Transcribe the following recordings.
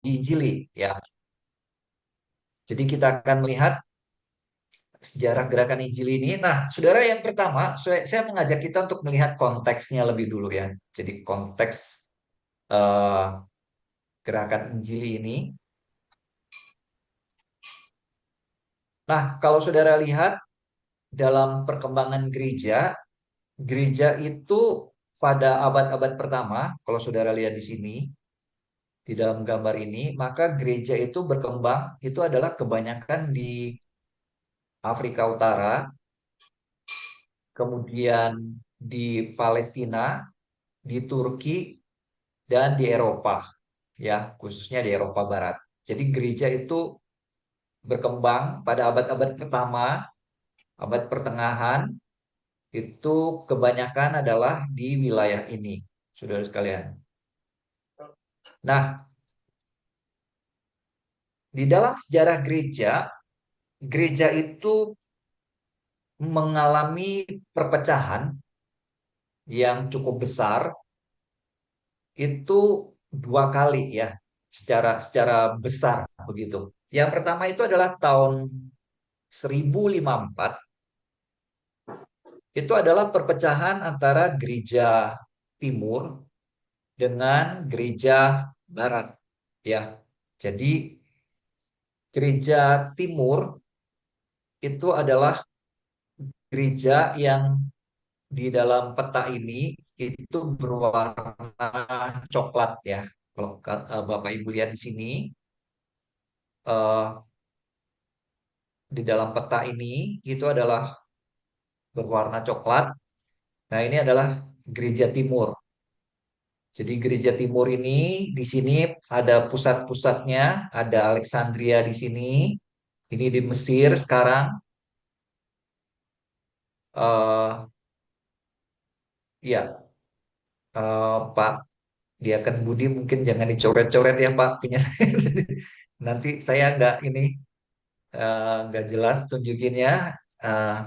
diinjili ya. Jadi kita akan melihat sejarah gerakan Injil ini. Nah, saudara, yang pertama, saya mengajak kita untuk melihat konteksnya lebih dulu ya. Jadi konteks eh, gerakan Injil ini. Nah, kalau saudara lihat dalam perkembangan gereja, gereja itu pada abad-abad pertama, kalau saudara lihat di sini, di dalam gambar ini, maka gereja itu berkembang, itu adalah kebanyakan di Afrika Utara, kemudian di Palestina, di Turki, dan di Eropa, ya, khususnya di Eropa Barat. Jadi gereja itu berkembang pada abad-abad pertama, abad pertengahan, itu kebanyakan adalah di wilayah ini, saudara sekalian. Nah, di dalam sejarah gereja, gereja itu mengalami perpecahan yang cukup besar itu dua kali ya, secara secara besar begitu. Yang pertama itu adalah tahun 1054, itu adalah perpecahan antara gereja timur dengan gereja barat ya. Jadi gereja timur itu adalah gereja yang di dalam peta ini itu berwarna coklat ya. Kalau Bapak Ibu lihat di sini, eh, di dalam peta ini itu adalah berwarna coklat. Nah, ini adalah gereja timur. Jadi gereja timur ini di sini ada pusat-pusatnya, ada Alexandria di sini. Ini di Mesir sekarang. eh ya, Pak Diaken Budi mungkin jangan dicoret-coret ya Pak punya saya. Jadi nanti saya nggak jelas tunjukinnya. Eh,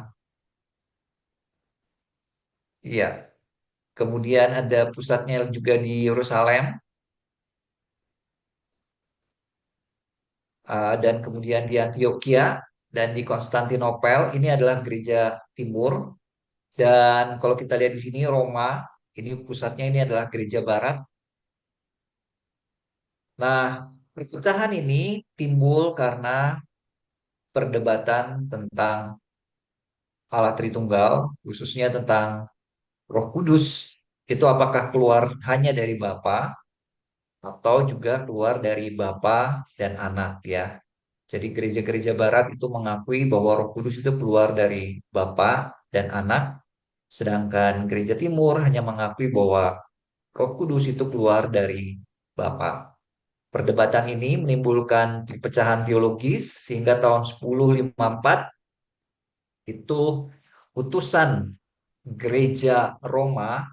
iya, kemudian ada pusatnya juga di Yerusalem, dan kemudian di Antioquia dan di Konstantinopel. Ini adalah gereja timur. Dan kalau kita lihat di sini Roma, ini pusatnya ini adalah gereja barat. Nah, perpecahan ini timbul karena perdebatan tentang Allah Tritunggal, khususnya tentang Roh Kudus. Itu apakah keluar hanya dari Bapa atau juga keluar dari Bapa dan Anak ya. Jadi gereja-gereja barat itu mengakui bahwa Roh Kudus itu keluar dari Bapa dan Anak, sedangkan gereja timur hanya mengakui bahwa Roh Kudus itu keluar dari Bapa. Perdebatan ini menimbulkan perpecahan teologis sehingga tahun 1054 itu utusan gereja Roma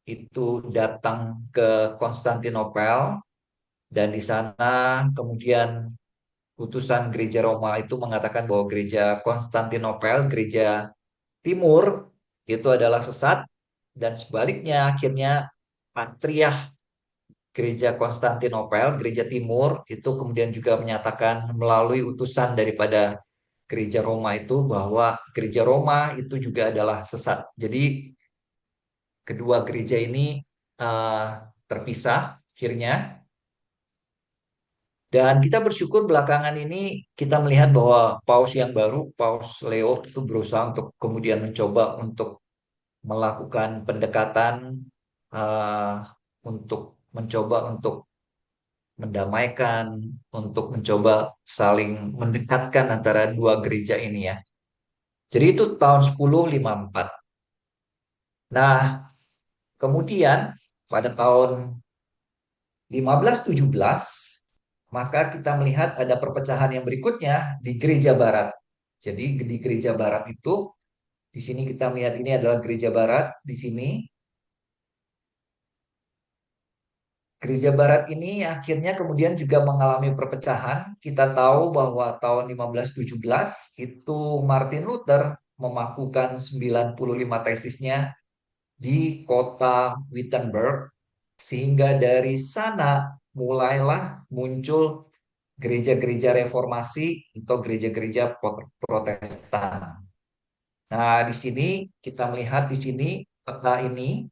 itu datang ke Konstantinopel, dan di sana kemudian utusan gereja Roma itu mengatakan bahwa gereja Konstantinopel, gereja timur itu adalah sesat, dan sebaliknya akhirnya Patriark Gereja Konstantinopel, Gereja Timur itu kemudian juga menyatakan melalui utusan daripada Gereja Roma itu bahwa Gereja Roma itu juga adalah sesat. Jadi kedua gereja ini uh, terpisah akhirnya. Dan kita bersyukur belakangan ini kita melihat bahwa Paus yang baru, Paus Leo itu berusaha untuk kemudian mencoba untuk melakukan pendekatan, uh, untuk mencoba untuk mendamaikan, untuk mencoba saling mendekatkan antara dua gereja ini ya. Jadi itu tahun 1054. Nah, kemudian pada tahun 1517, maka kita melihat ada perpecahan yang berikutnya di gereja barat. Jadi di gereja barat itu, di sini kita melihat ini adalah gereja barat di sini. Gereja Barat ini akhirnya kemudian juga mengalami perpecahan. Kita tahu bahwa tahun 1517 itu Martin Luther memakukan 95 tesisnya di kota Wittenberg, sehingga dari sana mulailah muncul gereja-gereja reformasi atau gereja-gereja Protestan. Nah, di sini kita melihat di sini peta ini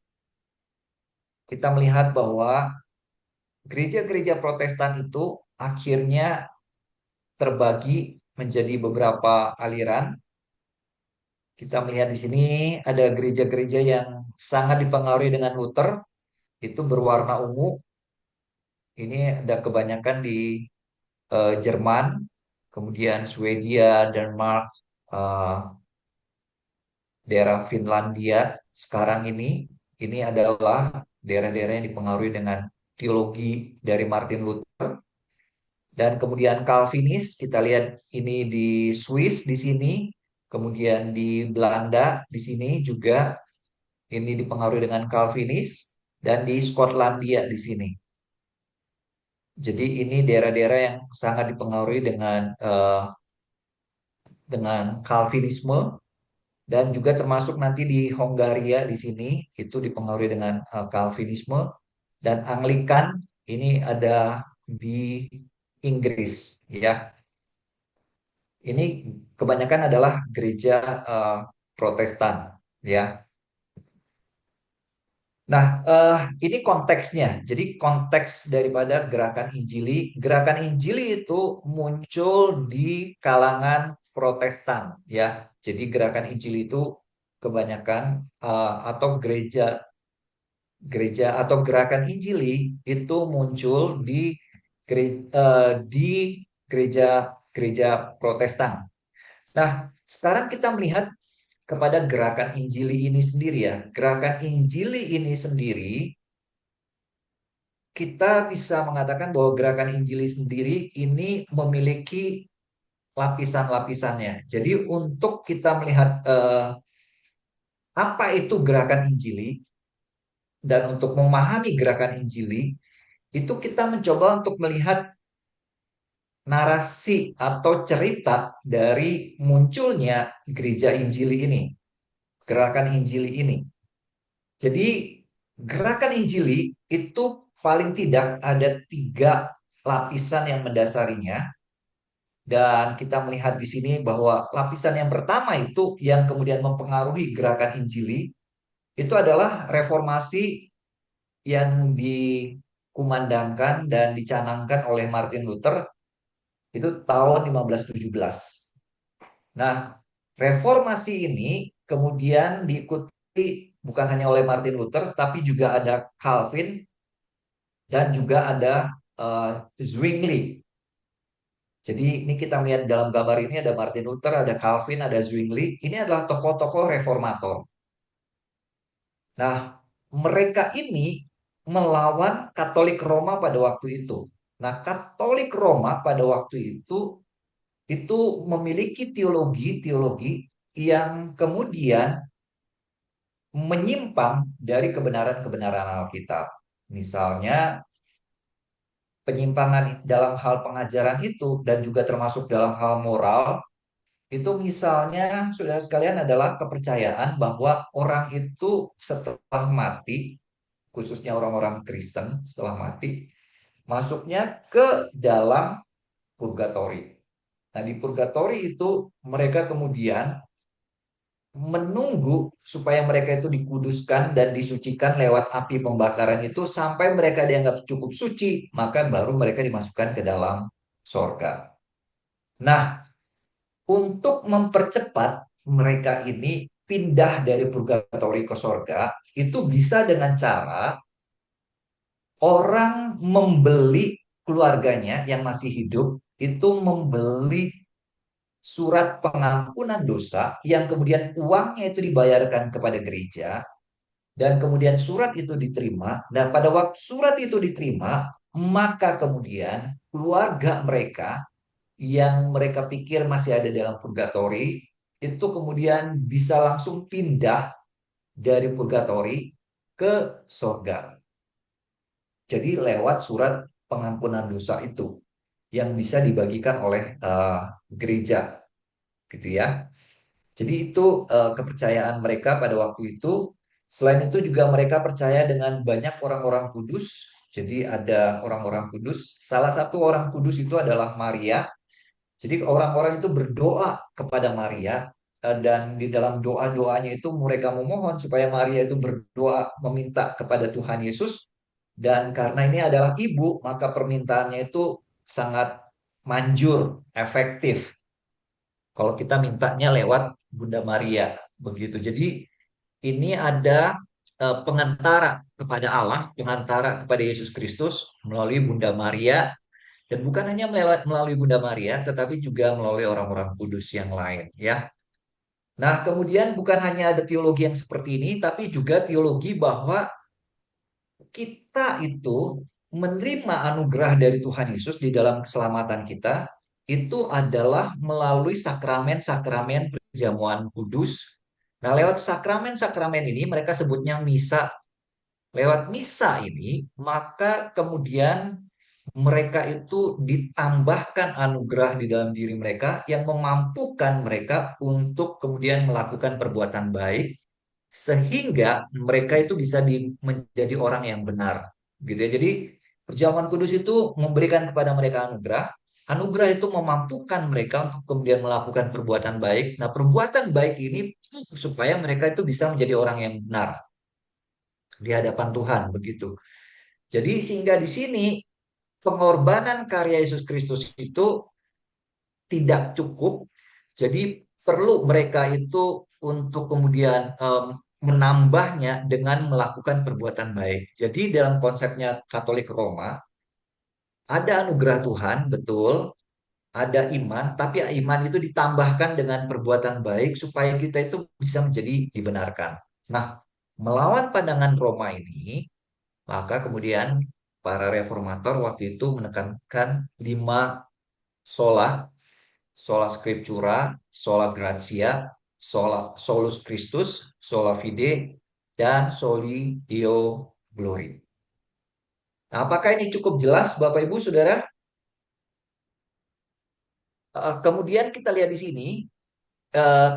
kita melihat bahwa gereja-gereja Protestan itu akhirnya terbagi menjadi beberapa aliran. Kita melihat di sini ada gereja-gereja yang sangat dipengaruhi dengan Luther, itu berwarna ungu. Ini ada kebanyakan di Jerman, kemudian Swedia, Denmark, eh, daerah Finlandia. Sekarang ini adalah daerah-daerah yang dipengaruhi dengan teologi dari Martin Luther. Dan kemudian Calvinis, kita lihat ini di Swiss di sini, kemudian di Belanda di sini juga ini dipengaruhi dengan Calvinis, dan di Skotlandia di sini. Jadi ini daerah-daerah yang sangat dipengaruhi dengan Calvinisme, dan juga termasuk nanti di Hongaria di sini itu dipengaruhi dengan Calvinisme, dan Anglikan ini ada di Inggris ya. Ini kebanyakan adalah gereja eh, Protestan ya. Nah, ini konteksnya. Jadi konteks daripada gerakan Injili, gerakan Injili itu muncul di kalangan Protestan ya. Jadi gerakan Injili itu kebanyakan atau gereja gereja atau gerakan Injili itu muncul di gereja gereja Protestan. Nah, sekarang kita melihat kepada gerakan Injili ini sendiri ya. Gerakan Injili ini sendiri, kita bisa mengatakan bahwa gerakan Injili sendiri ini memiliki lapisan-lapisannya. Jadi untuk kita melihat apa itu gerakan Injili dan untuk memahami gerakan Injili, itu kita mencoba untuk melihat narasi atau cerita dari munculnya gereja Injili ini, gerakan Injili ini. Jadi gerakan Injili itu paling tidak ada tiga lapisan yang mendasarinya. Dan kita melihat di sini bahwa lapisan yang pertama itu yang kemudian mempengaruhi gerakan Injili itu adalah reformasi yang dikumandangkan dan dicanangkan oleh Martin Luther itu tahun 1517. Nah, reformasi ini kemudian diikuti bukan hanya oleh Martin Luther, tapi juga ada Calvin dan juga ada Zwingli. Jadi ini kita melihat dalam gambar ini ada Martin Luther, ada Calvin, ada Zwingli. Ini adalah tokoh-tokoh reformator. Nah, mereka ini melawan Katolik Roma pada waktu itu. Nah, Katolik Roma pada waktu itu memiliki teologi-teologi yang kemudian menyimpang dari kebenaran-kebenaran Alkitab. Misalnya penyimpangan dalam hal pengajaran itu dan juga termasuk dalam hal moral itu misalnya saudara sekalian adalah kepercayaan bahwa orang itu setelah mati, khususnya orang-orang Kristen setelah mati, masuknya ke dalam purgatori. Nah, di purgatori itu mereka kemudian menunggu supaya mereka itu dikuduskan dan disucikan lewat api pembakaran itu sampai mereka dianggap cukup suci, maka baru mereka dimasukkan ke dalam sorga. Nah, untuk mempercepat mereka ini pindah dari purgatori ke sorga, itu bisa dengan cara orang membeli keluarganya yang masih hidup, itu membeli surat pengampunan dosa yang kemudian uangnya itu dibayarkan kepada gereja dan kemudian surat itu diterima. Nah, pada waktu surat itu diterima, maka kemudian keluarga mereka yang mereka pikir masih ada dalam purgatori itu kemudian bisa langsung pindah dari purgatori ke surga. Jadi lewat surat pengampunan dosa itu yang bisa dibagikan oleh gereja, gitu ya. Jadi itu kepercayaan mereka pada waktu itu. Selain itu juga mereka percaya dengan banyak orang-orang kudus Jadi ada orang-orang kudus. Salah satu orang kudus itu adalah Maria. Jadi orang-orang itu berdoa kepada Maria, dan di dalam doa-doanya itu mereka memohon supaya Maria itu berdoa meminta kepada Tuhan Yesus, dan karena ini adalah ibu, maka permintaannya itu sangat manjur, efektif. Kalau kita mintanya lewat Bunda Maria begitu. Jadi ini ada pengantara kepada Allah, pengantara kepada Yesus Kristus melalui Bunda Maria, dan bukan hanya melalui Bunda Maria, tetapi juga melalui orang-orang kudus yang lain, ya. Nah, kemudian bukan hanya ada teologi yang seperti ini, tapi juga teologi bahwa kita itu menerima anugerah dari Tuhan Yesus di dalam keselamatan kita, itu adalah melalui sakramen-sakramen perjamuan kudus. Nah, lewat sakramen-sakramen ini mereka sebutnya misa. Lewat misa ini, maka kemudian mereka itu ditambahkan anugerah di dalam diri mereka yang memampukan mereka untuk kemudian melakukan perbuatan baik, sehingga mereka itu bisa menjadi orang yang benar, gitu ya. Jadi perjamuan kudus itu memberikan kepada mereka anugerah. Anugerah itu memampukan mereka untuk kemudian melakukan perbuatan baik. Nah, perbuatan baik ini supaya mereka itu bisa menjadi orang yang benar di hadapan Tuhan, begitu. Jadi sehingga di sini pengorbanan karya Yesus Kristus itu tidak cukup. Jadi perlu mereka itu untuk kemudian menambahnya dengan melakukan perbuatan baik. Jadi dalam konsepnya Katolik Roma, ada anugerah Tuhan, betul, ada iman, tapi iman itu ditambahkan dengan perbuatan baik supaya kita itu bisa menjadi dibenarkan. Nah, melawan pandangan Roma ini, maka kemudian para reformator waktu itu menekankan 5 sola: sola scriptura, sola gratia, solus Christus, sola fide, dan soli Deo glory. Nah, apakah ini cukup jelas, Bapak Ibu Saudara? Kemudian kita lihat di sini,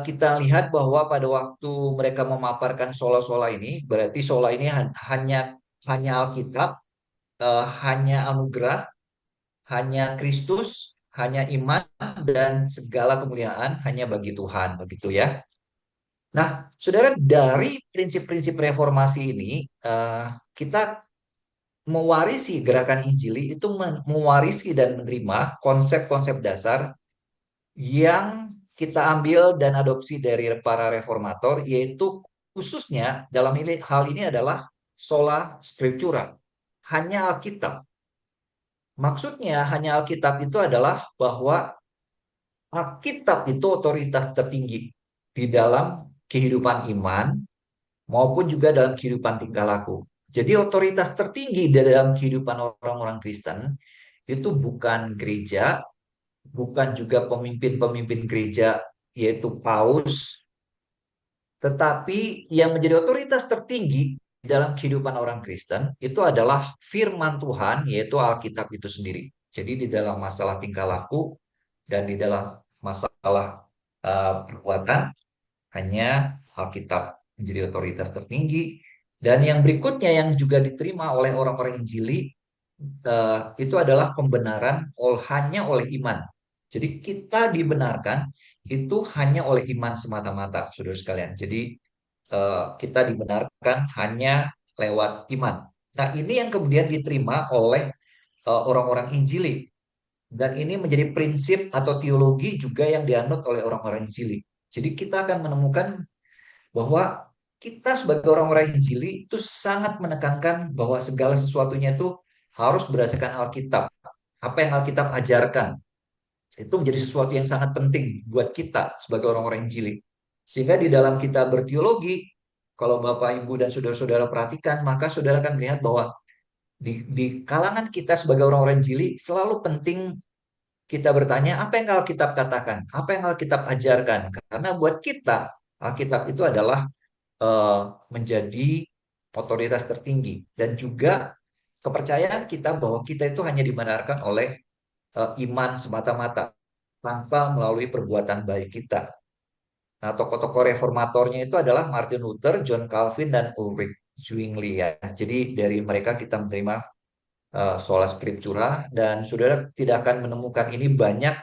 kita lihat bahwa pada waktu mereka memaparkan sola-sola ini, berarti sola ini hanya hanya Alkitab, hanya anugerah, hanya Kristus, hanya iman, dan segala kemuliaan hanya bagi Tuhan, begitu ya. Nah, saudara, dari prinsip-prinsip reformasi ini, kita mewarisi gerakan Injili itu mewarisi dan menerima konsep-konsep dasar yang kita ambil dan adopsi dari para reformator, yaitu khususnya dalam hal ini adalah sola scriptura, hanya Alkitab. Maksudnya hanya Alkitab itu adalah bahwa Alkitab itu otoritas tertinggi di dalam kehidupan iman maupun juga dalam kehidupan tingkah laku. Jadi otoritas tertinggi di dalam kehidupan orang-orang Kristen itu bukan gereja, bukan juga pemimpin-pemimpin gereja yaitu paus, tetapi yang menjadi otoritas tertinggi dalam kehidupan orang Kristen itu adalah firman Tuhan, yaitu Alkitab itu sendiri. Jadi di dalam masalah tingkah laku dan di dalam masalah perbuatan, hanya Alkitab menjadi otoritas tertinggi. Dan yang berikutnya yang juga diterima oleh orang-orang Injili, itu adalah pembenaran hanya oleh iman. Jadi kita dibenarkan itu hanya oleh iman semata-mata, saudara sekalian. Jadi kita dibenarkan hanya lewat iman. Nah, ini yang kemudian diterima oleh orang-orang Injili. Dan ini menjadi prinsip atau teologi juga yang dianut oleh orang-orang Injili. Jadi kita akan menemukan bahwa kita sebagai orang-orang Injili itu sangat menekankan bahwa segala sesuatunya itu harus berdasarkan Alkitab. Apa yang Alkitab ajarkan itu menjadi sesuatu yang sangat penting buat kita sebagai orang-orang Injili. Sehingga di dalam kita berteologi, kalau Bapak, Ibu, dan saudara-saudara perhatikan, maka saudara akan melihat bahwa di kalangan kita sebagai orang-orang Injili selalu penting kita bertanya apa yang Alkitab katakan, apa yang Alkitab ajarkan. Karena buat kita, Alkitab itu adalah menjadi otoritas tertinggi, dan juga kepercayaan kita bahwa kita itu hanya dibenarkan oleh iman semata-mata tanpa melalui perbuatan baik kita. Nah, tokoh-tokoh reformatornya itu adalah Martin Luther, John Calvin, dan Ulrich Zwingli, ya. Jadi dari mereka kita menerima sola scriptura, dan saudara tidak akan menemukan ini banyak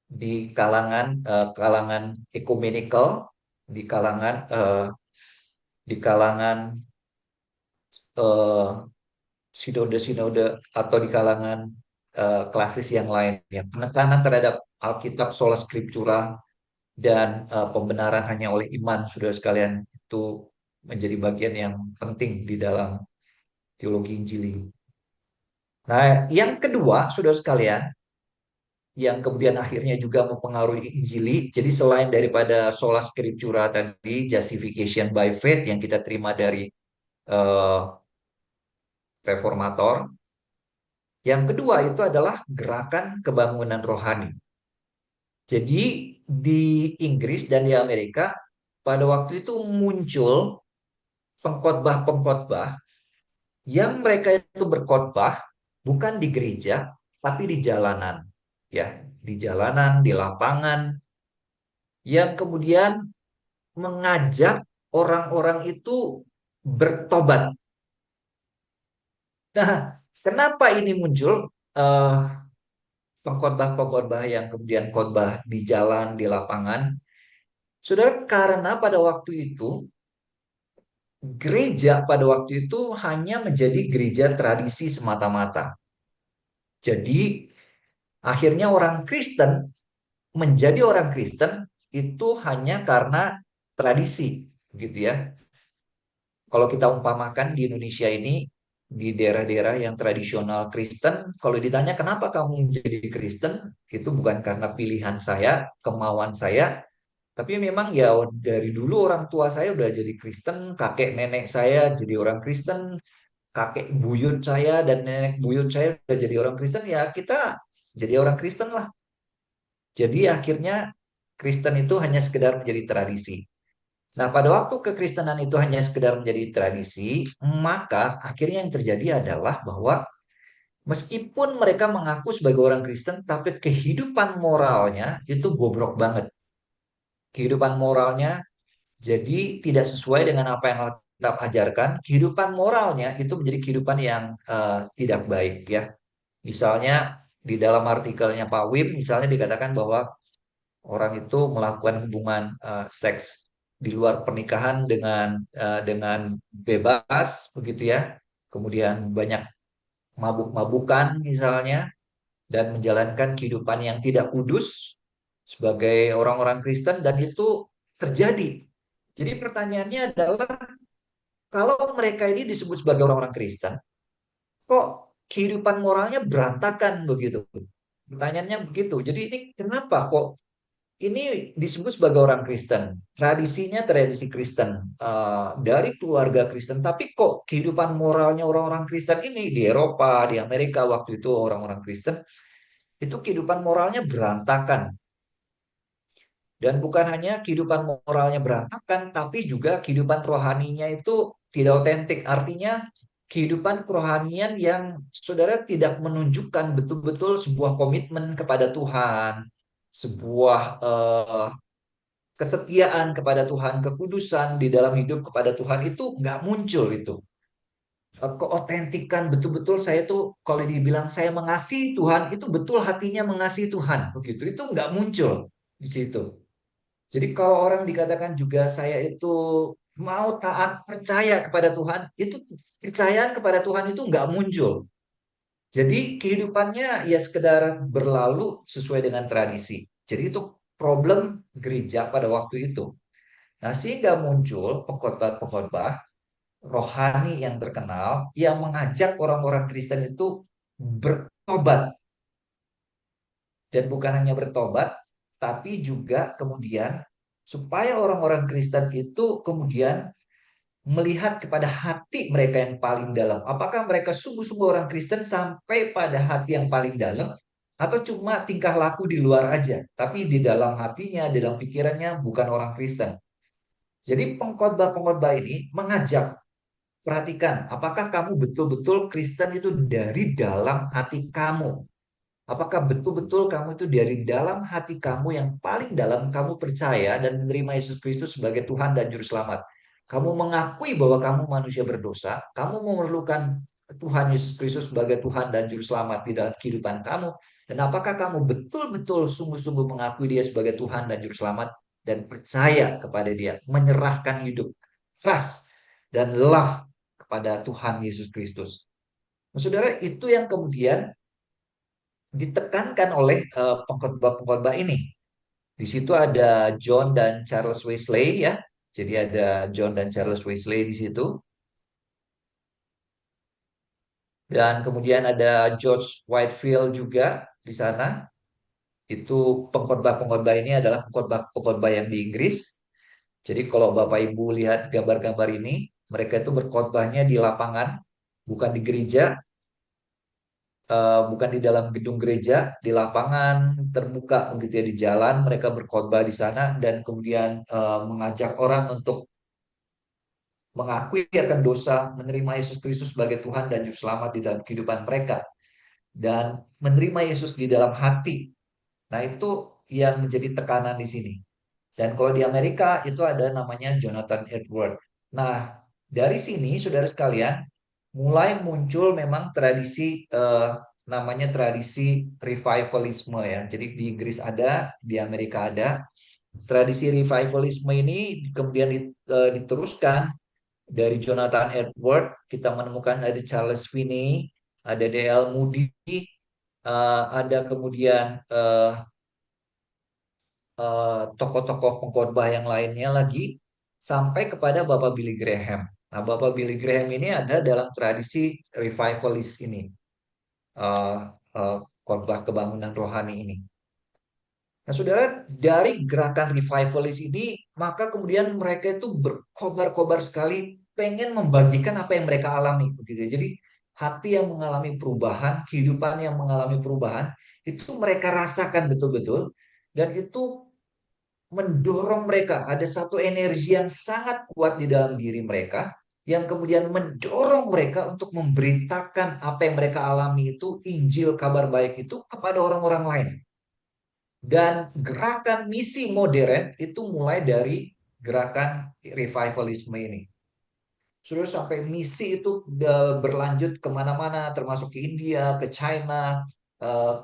di kalangan ekumenikal, di kalangan eh, di kalangan eh, sinode-sinode atau di kalangan klasis yang lain. Ya, penekanan terhadap Alkitab sola scriptura dan pembenaran hanya oleh iman, saudara sekalian, itu menjadi bagian yang penting di dalam teologi Injili. Nah, yang kedua, saudara sekalian, yang kemudian akhirnya juga mempengaruhi Injili. Jadi selain daripada sola scriptura tadi, justification by faith yang kita terima dari eh, reformator, yang kedua itu adalah gerakan kebangunan rohani. Jadi di Inggris dan di Amerika pada waktu itu muncul pengkhotbah-pengkhotbah yang mereka itu berkhotbah bukan di gereja tapi di jalanan, ya, di jalanan, di lapangan, yang kemudian mengajak orang-orang itu bertobat. Nah, kenapa ini muncul eh, pengkhotbah-pengkhotbah yang kemudian khotbah di jalan, di lapangan? Saudara, karena pada waktu itu gereja pada waktu itu hanya menjadi gereja tradisi semata-mata. Jadi akhirnya orang Kristen menjadi orang Kristen itu hanya karena tradisi, gitu ya. Kalau kita umpamakan di Indonesia ini, di daerah-daerah yang tradisional Kristen, kalau ditanya kenapa kamu menjadi Kristen, itu bukan karena pilihan saya, kemauan saya, tapi memang ya dari dulu orang tua saya udah jadi Kristen, kakek nenek saya jadi orang Kristen, kakek buyut saya dan nenek buyut saya udah jadi orang Kristen, ya kita jadi orang Kristen lah. Jadi akhirnya Kristen itu hanya sekedar menjadi tradisi. Nah, pada waktu kekristenan itu hanya sekedar menjadi tradisi, maka akhirnya yang terjadi adalah bahwa meskipun mereka mengaku sebagai orang Kristen, tapi kehidupan moralnya itu bobrok banget. Kehidupan moralnya jadi tidak sesuai dengan apa yang kita ajarkan. Kehidupan moralnya itu menjadi kehidupan yang tidak baik, ya. Misalnya di dalam artikelnya Pak Wim, misalnya dikatakan bahwa orang itu melakukan hubungan seks di luar pernikahan dengan bebas, begitu ya. Kemudian banyak mabuk-mabukan misalnya, dan menjalankan kehidupan yang tidak kudus sebagai orang-orang Kristen, dan itu terjadi. Jadi pertanyaannya adalah, kalau mereka ini disebut sebagai orang-orang Kristen, kok kehidupan moralnya berantakan begitu? Pertanyaannya begitu. Jadi ini kenapa kok ini disebut sebagai orang Kristen, tradisinya tradisi Kristen, dari keluarga Kristen, tapi kok kehidupan moralnya orang-orang Kristen ini di Eropa, di Amerika waktu itu orang-orang Kristen itu kehidupan moralnya berantakan. Dan bukan hanya kehidupan moralnya berantakan, tapi juga kehidupan rohaninya itu tidak otentik. Artinya kehidupan kerohanian yang saudara tidak menunjukkan betul-betul sebuah komitmen kepada Tuhan, sebuah kesetiaan kepada Tuhan, kekudusan di dalam hidup kepada Tuhan, itu nggak muncul itu. Keotentikan betul-betul saya tuh kalau dibilang saya mengasihi Tuhan, itu betul hatinya mengasihi Tuhan, begitu. Itu nggak muncul di situ. Jadi kalau orang dikatakan juga saya itu mau taat percaya kepada Tuhan, itu kepercayaan kepada Tuhan itu nggak muncul. Jadi kehidupannya ya sekedar berlalu sesuai dengan tradisi. Jadi itu problem gereja pada waktu itu. Nah, sehingga muncul pengkhotbah-pengkhotbah rohani yang terkenal yang mengajak orang-orang Kristen itu bertobat. Dan bukan hanya bertobat, tapi juga kemudian supaya orang-orang Kristen itu kemudian melihat kepada hati mereka yang paling dalam. Apakah mereka sungguh-sungguh orang Kristen sampai pada hati yang paling dalam, atau cuma tingkah laku di luar aja, tapi di dalam hatinya, di dalam pikirannya bukan orang Kristen. Jadi pengkhotbah-pengkhotbah ini mengajak, perhatikan, apakah kamu betul-betul Kristen itu dari dalam hati kamu? Apakah betul-betul kamu itu dari dalam hati kamu yang paling dalam kamu percaya dan menerima Yesus Kristus sebagai Tuhan dan Juru Selamat? Kamu mengakui bahwa kamu manusia berdosa, kamu memerlukan Tuhan Yesus Kristus sebagai Tuhan dan Juru Selamat di dalam kehidupan kamu? Dan apakah kamu betul-betul sungguh-sungguh mengakui Dia sebagai Tuhan dan Juru Selamat dan percaya kepada Dia, menyerahkan hidup, trust, dan love kepada Tuhan Yesus Kristus? Nah, saudara, itu yang kemudian ditekankan oleh pengkhotbah-pengkhotbah ini. Di situ ada John dan Charles Wesley ya. Jadi ada John dan Charles Wesley di situ. Dan kemudian ada George Whitefield juga di sana. Itu pengkhotbah-pengkhotbah ini adalah pengkhotbah-pengkhotbah yang di Inggris. Jadi kalau Bapak Ibu lihat gambar-gambar ini, mereka itu berkhotbahnya di lapangan, bukan di gereja, bukan di dalam gedung gereja, di lapangan terbuka begitu ya, di jalan mereka berkhotbah di sana dan kemudian mengajak orang untuk mengakui akan dosa, menerima Yesus Kristus sebagai Tuhan dan Juru Selamat di dalam kehidupan mereka, dan menerima Yesus di dalam hati. Nah, itu yang menjadi tekanan di sini. Dan kalau di Amerika itu ada namanya Jonathan Edwards. Nah, dari sini saudara sekalian mulai muncul memang tradisi namanya tradisi revivalisme ya. Jadi di Inggris ada, di Amerika ada. Tradisi revivalisme ini kemudian diteruskan dari Jonathan Edwards. Kita menemukan ada Charles Finney, ada D.L. Moody, ada kemudian tokoh-tokoh pengkhotbah yang lainnya lagi sampai kepada Bapak Billy Graham. Nah, Bapak Billy Graham ini ada dalam tradisi revivalis ini, eh, eh, khotbah kebangunan rohani ini. Nah, saudara, dari gerakan revivalis ini, maka kemudian mereka itu berkobar-kobar sekali pengen membagikan apa yang mereka alami, begitu ya. Jadi hati yang mengalami perubahan, kehidupan yang mengalami perubahan, itu mereka rasakan betul-betul, dan itu mendorong mereka. Ada satu energi yang sangat kuat di dalam diri mereka yang kemudian mendorong mereka untuk memberitakan apa yang mereka alami itu, Injil kabar baik itu kepada orang-orang lain. Dan gerakan misi modern itu mulai dari gerakan revivalisme ini. Sudah sampai misi itu berlanjut kemana-mana, termasuk ke India, ke China,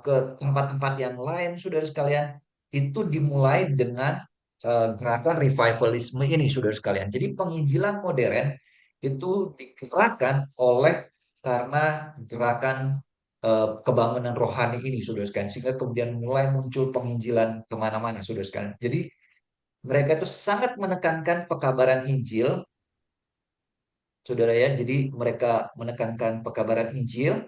ke tempat-tempat yang lain, saudara sekalian. Itu dimulai dengan gerakan revivalisme ini, saudara sekalian. Jadi penginjilan modern itu digerakkan oleh karena gerakan kebangunan rohani ini, saudara sekalian. Sehingga kemudian mulai muncul penginjilan kemana-mana, saudara sekalian. Jadi mereka itu sangat menekankan pekabaran Injil, saudara ya. Jadi mereka menekankan pekabaran Injil.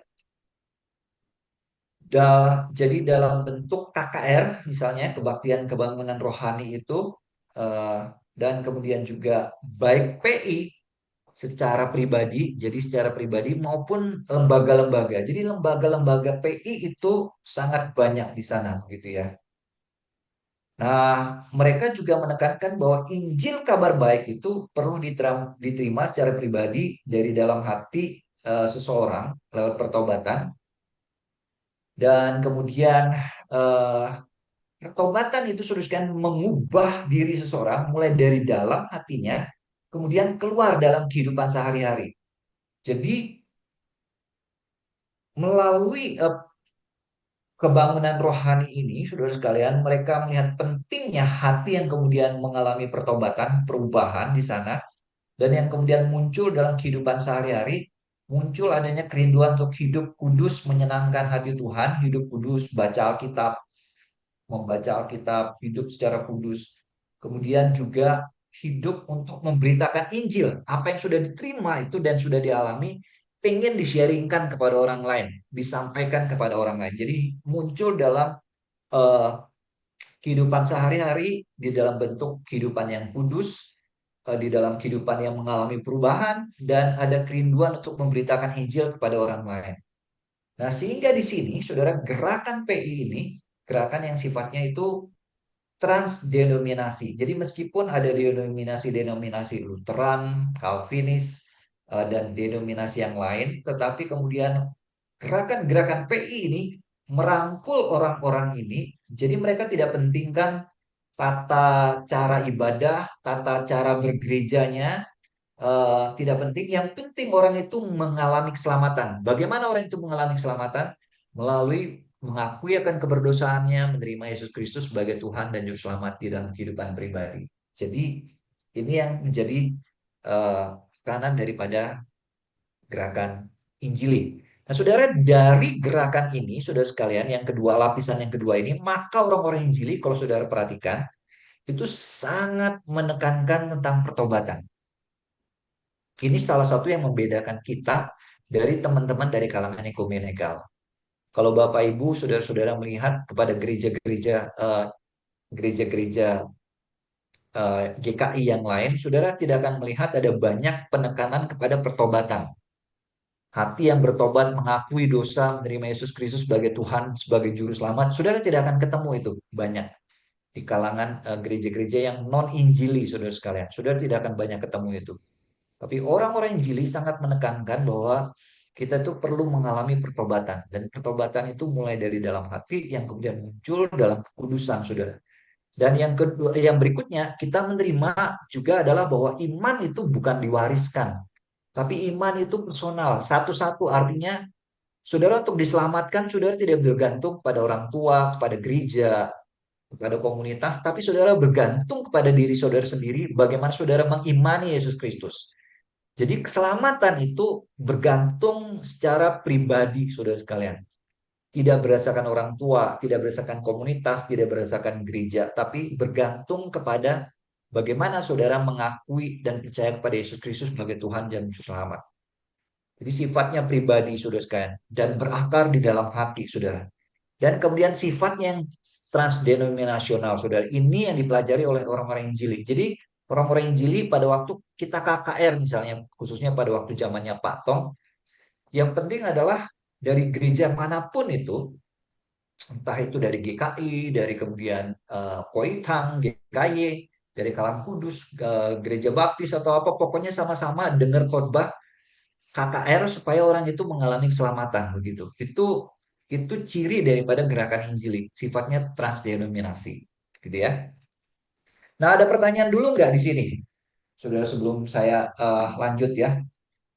Jadi dalam bentuk KKR, misalnya kebaktian kebangunan rohani itu, eh, dan kemudian juga baik PI secara pribadi, jadi secara pribadi maupun lembaga-lembaga. Jadi lembaga-lembaga PI itu sangat banyak di sana, gitu ya. Nah, mereka juga menekankan bahwa Injil kabar baik itu perlu diterima secara pribadi dari dalam hati seseorang lewat pertobatan, dan kemudian eh, pertobatan itu seharusnya mengubah diri seseorang mulai dari dalam hatinya, kemudian keluar dalam kehidupan sehari-hari. Jadi melalui kebangunan rohani ini, saudara sekalian, mereka melihat pentingnya hati yang kemudian mengalami pertobatan, perubahan di sana, dan yang kemudian muncul dalam kehidupan sehari-hari, muncul adanya kerinduan untuk hidup kudus, menyenangkan hati Tuhan, hidup kudus, baca Alkitab, membaca Alkitab, hidup secara kudus. Kemudian juga hidup untuk memberitakan Injil. Apa yang sudah diterima itu dan sudah dialami, pengen di-sharingkan kepada orang lain, disampaikan kepada orang lain. Jadi muncul dalam eh, kehidupan sehari-hari, di dalam bentuk kehidupan yang kudus, di dalam kehidupan yang mengalami perubahan, dan ada kerinduan untuk memberitakan Injil kepada orang lain. Nah, sehingga di sini, saudara, gerakan PI ini, gerakan yang sifatnya itu transdenominasi. Jadi meskipun ada denominasi-denominasi Lutheran, Calvinis, dan denominasi yang lain, tetapi kemudian gerakan-gerakan PI ini merangkul orang-orang ini. Jadi mereka tidak pentingkan tata cara ibadah, tata cara bergerejanya, tidak penting. Yang penting orang itu mengalami keselamatan. Bagaimana orang itu mengalami keselamatan? Melalui mengakui akan keberdosaannya, menerima Yesus Kristus sebagai Tuhan dan Juru Selamat di dalam kehidupan pribadi. Jadi ini yang menjadi eh, tekanan daripada gerakan Injili. Nah, saudara, dari gerakan ini, saudara sekalian, yang kedua, lapisan yang kedua ini, maka orang-orang Injili, kalau saudara perhatikan, itu sangat menekankan tentang pertobatan. Ini salah satu yang membedakan kita dari teman-teman dari kalangan ekumenikal. Kalau Bapak Ibu, saudara-saudara melihat kepada gereja-gereja GKI yang lain, saudara tidak akan melihat ada banyak penekanan kepada pertobatan. Hati yang bertobat, mengakui dosa, menerima Yesus Kristus sebagai Tuhan, sebagai Juru Selamat, saudara tidak akan ketemu itu banyak di kalangan gereja-gereja yang non-injili, saudara sekalian. Saudara tidak akan banyak ketemu itu. Tapi orang-orang Injili sangat menekankan bahwa kita itu perlu mengalami pertobatan. Dan pertobatan itu mulai dari dalam hati yang kemudian muncul dalam kekudusan, saudara. Dan yang kedua, yang berikutnya, kita menerima juga adalah bahwa iman itu bukan diwariskan. Tapi iman itu personal. Satu-satu artinya, saudara untuk diselamatkan, saudara tidak bergantung pada orang tua, kepada gereja, kepada komunitas, tapi saudara bergantung kepada diri saudara sendiri, bagaimana saudara mengimani Yesus Kristus. Jadi keselamatan itu bergantung secara pribadi, saudara sekalian. Tidak berdasarkan orang tua, tidak berdasarkan komunitas, tidak berdasarkan gereja, tapi bergantung kepada bagaimana saudara mengakui dan percaya kepada Yesus Kristus sebagai Tuhan dan Juru Selamat. Jadi sifatnya pribadi, saudara sekalian, dan berakar di dalam hati, saudara. Dan kemudian sifatnya yang transdenominasional, saudara. Ini yang dipelajari oleh orang-orang Injili. Jadi orang-orang Injili pada waktu kita KKR misalnya, khususnya pada waktu zamannya Pak Tong, yang penting adalah dari gereja manapun itu, entah itu dari GKI, dari kemudian Koitang, GKY, dari Kalang Kudus, Gereja Baptis atau apa, pokoknya sama-sama dengar khotbah KKR supaya orang itu mengalami keselamatan begitu. Itu ciri daripada gerakan Injili, sifatnya transdenominasi, gitu ya. Nah, ada pertanyaan dulu nggak di sini? Sudah sebelum saya lanjut ya,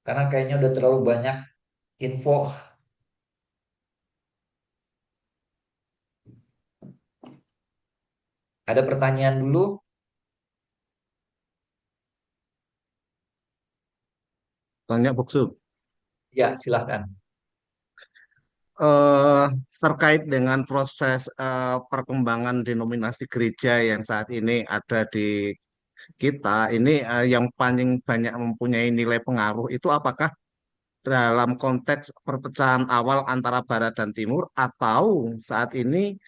karena kayaknya udah terlalu banyak info. Ada pertanyaan dulu? Tanya Buksu. Ya, silahkan. eh Terkait dengan proses perkembangan denominasi gereja yang saat ini ada di kita, ini yang paling banyak mempunyai nilai pengaruh itu apakah dalam konteks perpecahan awal antara Barat dan Timur atau saat ini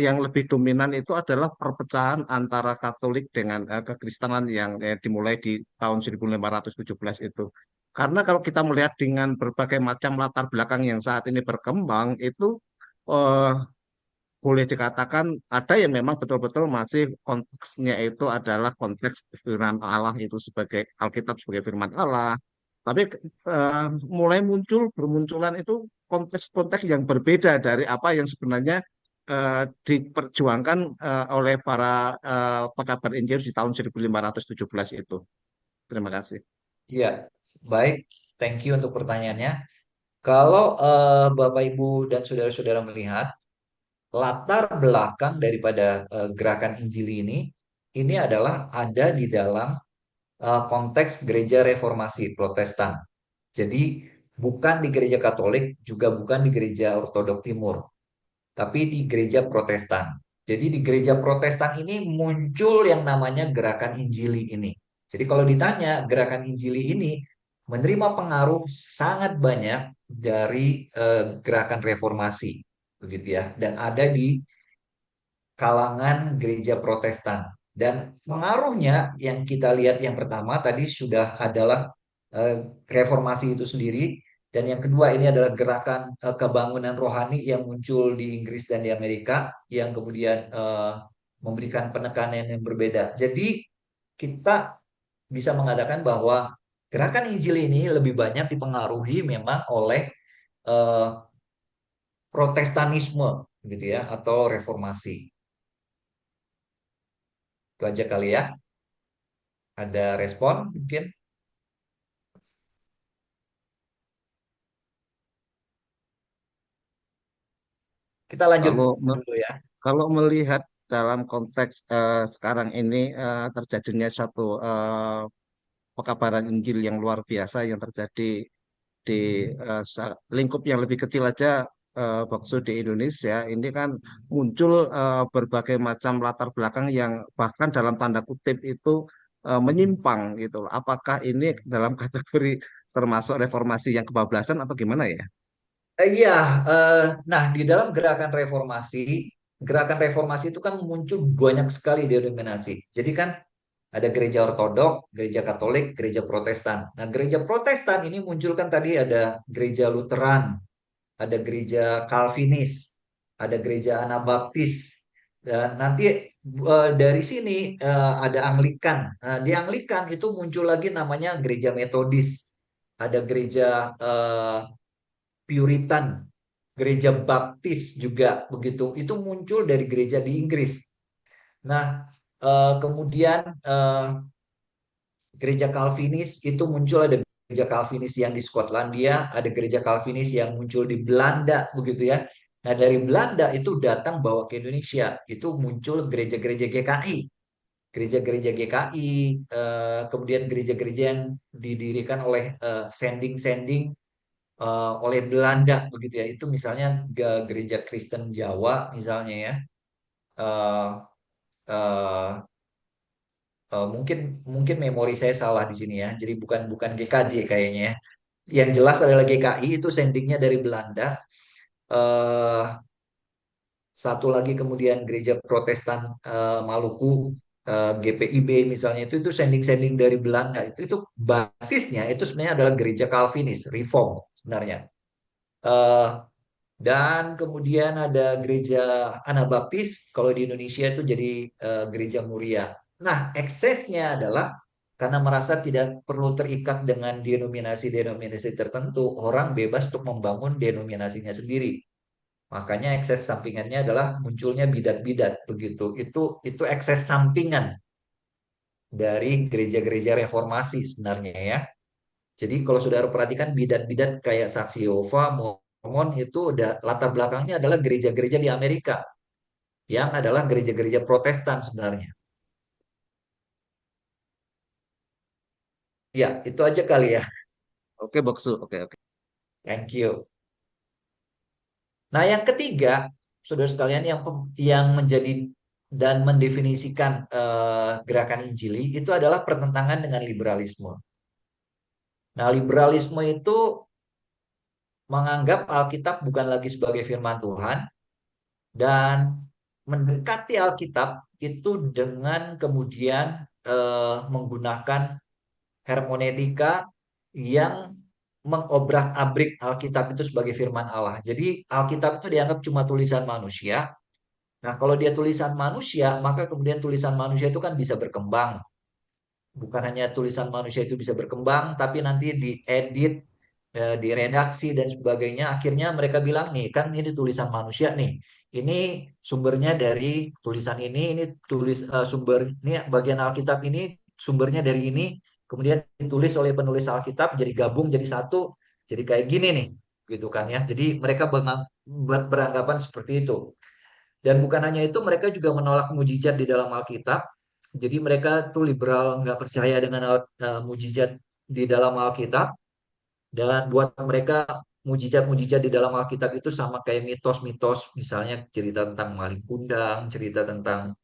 yang lebih dominan itu adalah perpecahan antara Katolik dengan kekristenan yang dimulai di tahun 1517 itu. Karena kalau kita melihat dengan berbagai macam latar belakang yang saat ini berkembang, itu eh, boleh dikatakan ada yang memang betul-betul masih konteksnya itu adalah konteks firman Allah itu sebagai Alkitab sebagai firman Allah. Tapi eh, mulai bermunculan itu konteks-konteks yang berbeda dari apa yang sebenarnya diperjuangkan oleh para pekabar Injil di tahun 1517 itu. Terima kasih. Ya, baik. Thank you untuk pertanyaannya. Kalau Bapak Ibu dan saudara-saudara melihat latar belakang daripada gerakan Injili ini adalah ada di dalam konteks gereja reformasi Protestan. Jadi bukan di gereja Katolik, juga bukan di gereja Ortodok Timur, tapi di gereja Protestan. Jadi di gereja Protestan ini muncul yang namanya gerakan Injili ini. Jadi kalau ditanya gerakan Injili ini menerima pengaruh sangat banyak dari gerakan reformasi, begitu ya, dan ada di kalangan gereja Protestan. Dan pengaruhnya yang kita lihat yang pertama tadi sudah adalah eh, reformasi itu sendiri. Dan yang kedua ini adalah gerakan kebangunan rohani yang muncul di Inggris dan di Amerika yang kemudian memberikan penekanan yang berbeda. Jadi kita bisa mengatakan bahwa gerakan Injil ini lebih banyak dipengaruhi memang oleh eh, Protestanisme gitu ya atau reformasi. Itu aja kali ya. Ada respon mungkin? Kita lanjut Kalau dulu ya. kalau melihat dalam konteks sekarang ini terjadinya satu pekabaran Injil yang luar biasa yang terjadi di lingkup yang lebih kecil aja, bakso di Indonesia ini kan muncul berbagai macam latar belakang yang bahkan dalam tanda kutip itu menyimpang gitu loh. Apakah ini dalam kategori termasuk reformasi yang kebablasan atau gimana ya? Iya, eh, nah di dalam gerakan reformasi itu kan muncul banyak sekali denominasi. Jadi kan ada gereja Ortodok, gereja Katolik, gereja Protestan. Nah, gereja Protestan ini muncul kan tadi ada gereja Lutheran, ada gereja Calvinis, ada gereja Anabaptis. Dan nanti dari sini ada Anglikan. Nah, di Anglikan itu muncul lagi namanya gereja Metodis, ada gereja Puritan, gereja Baptis juga begitu. Itu muncul dari gereja di Inggris. Nah, kemudian gereja Calvinis itu muncul ada gereja Calvinis yang di Skotlandia, ada gereja Calvinis yang muncul di Belanda begitu ya. Nah, dari Belanda itu datang bawa ke Indonesia, itu muncul gereja-gereja GKI. Gereja-gereja GKI, kemudian gereja-gereja yang didirikan oleh sending-sending oleh Belanda begitu ya. Itu misalnya gereja Kristen Jawa misalnya ya. Eh, eh, mungkin mungkin memori saya salah di sini ya. Jadi bukan bukan GKJ kayaknya ya. Yang jelas adalah GKI itu sendingnya dari Belanda. Eh, Satu lagi kemudian gereja Protestan Maluku, GPIB misalnya itu sending-sending dari Belanda. Itu basisnya itu sebenarnya adalah gereja Calvinis, Reform sebenarnya. Eh, Dan kemudian ada gereja Anabaptis, kalau di Indonesia itu jadi gereja Muria. Nah, eksesnya adalah karena merasa tidak perlu terikat dengan denominasi-denominasi tertentu, orang bebas untuk membangun denominasinya sendiri. Makanya ekses sampingannya adalah munculnya bidat-bidat begitu. Itu ekses sampingan dari gereja-gereja reformasi sebenarnya ya. Jadi kalau saudara perhatikan bidat-bidat kayak Saksi Yehova, Mormon itu udah latar belakangnya adalah gereja-gereja di Amerika yang adalah gereja-gereja Protestan sebenarnya. Ya, itu aja kali ya. Oke, Boksu. Oke, oke. Thank you. Nah, yang ketiga, saudara sekalian yang menjadi dan mendefinisikan gerakan Injili itu adalah pertentangan dengan liberalisme. Nah, liberalisme itu menganggap Alkitab bukan lagi sebagai firman Tuhan dan mendekati Alkitab itu dengan kemudian menggunakan hermeneutika yang mengobrak-abrik Alkitab itu sebagai firman Allah. Jadi Alkitab itu dianggap cuma tulisan manusia. Nah, kalau dia tulisan manusia, maka kemudian tulisan manusia itu kan bisa berkembang. Bukan hanya tulisan manusia itu bisa berkembang, tapi nanti diedit, diredaksi dan sebagainya. Akhirnya mereka bilang nih, kan ini tulisan manusia nih. Ini sumbernya dari tulisan ini sumber ini bagian Alkitab ini sumbernya dari ini, kemudian ditulis oleh penulis Alkitab jadi gabung jadi satu, jadi kayak gini nih, gitu kan ya. Jadi mereka beranggapan seperti itu. Dan bukan hanya itu, mereka juga menolak mujizat di dalam Alkitab. Jadi mereka tuh liberal, nggak percaya dengan mujizat di dalam Alkitab. Dan buat mereka mujizat-mujizat di dalam Alkitab itu sama kayak mitos-mitos, misalnya cerita tentang Malin Kundang, cerita tentang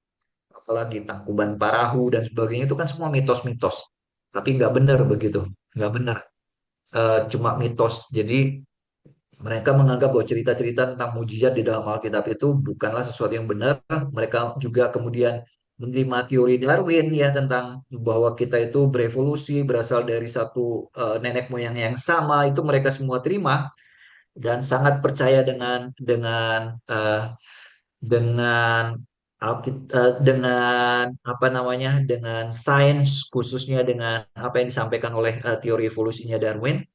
apalagi Tangkuban Parahu dan sebagainya itu kan semua mitos-mitos. Tapi nggak benar begitu, nggak benar. Cuma mitos. Jadi mereka menganggap bahwa cerita-cerita tentang mujizat di dalam Alkitab itu bukanlah sesuatu yang benar. Mereka juga kemudian menerima teori Darwin ya tentang bahwa kita itu berevolusi berasal dari satu nenek moyang yang sama. Itu mereka semua terima dan sangat percaya dengan dengan apa namanya dengan sains khususnya dengan apa yang disampaikan oleh teori evolusinya Darwin.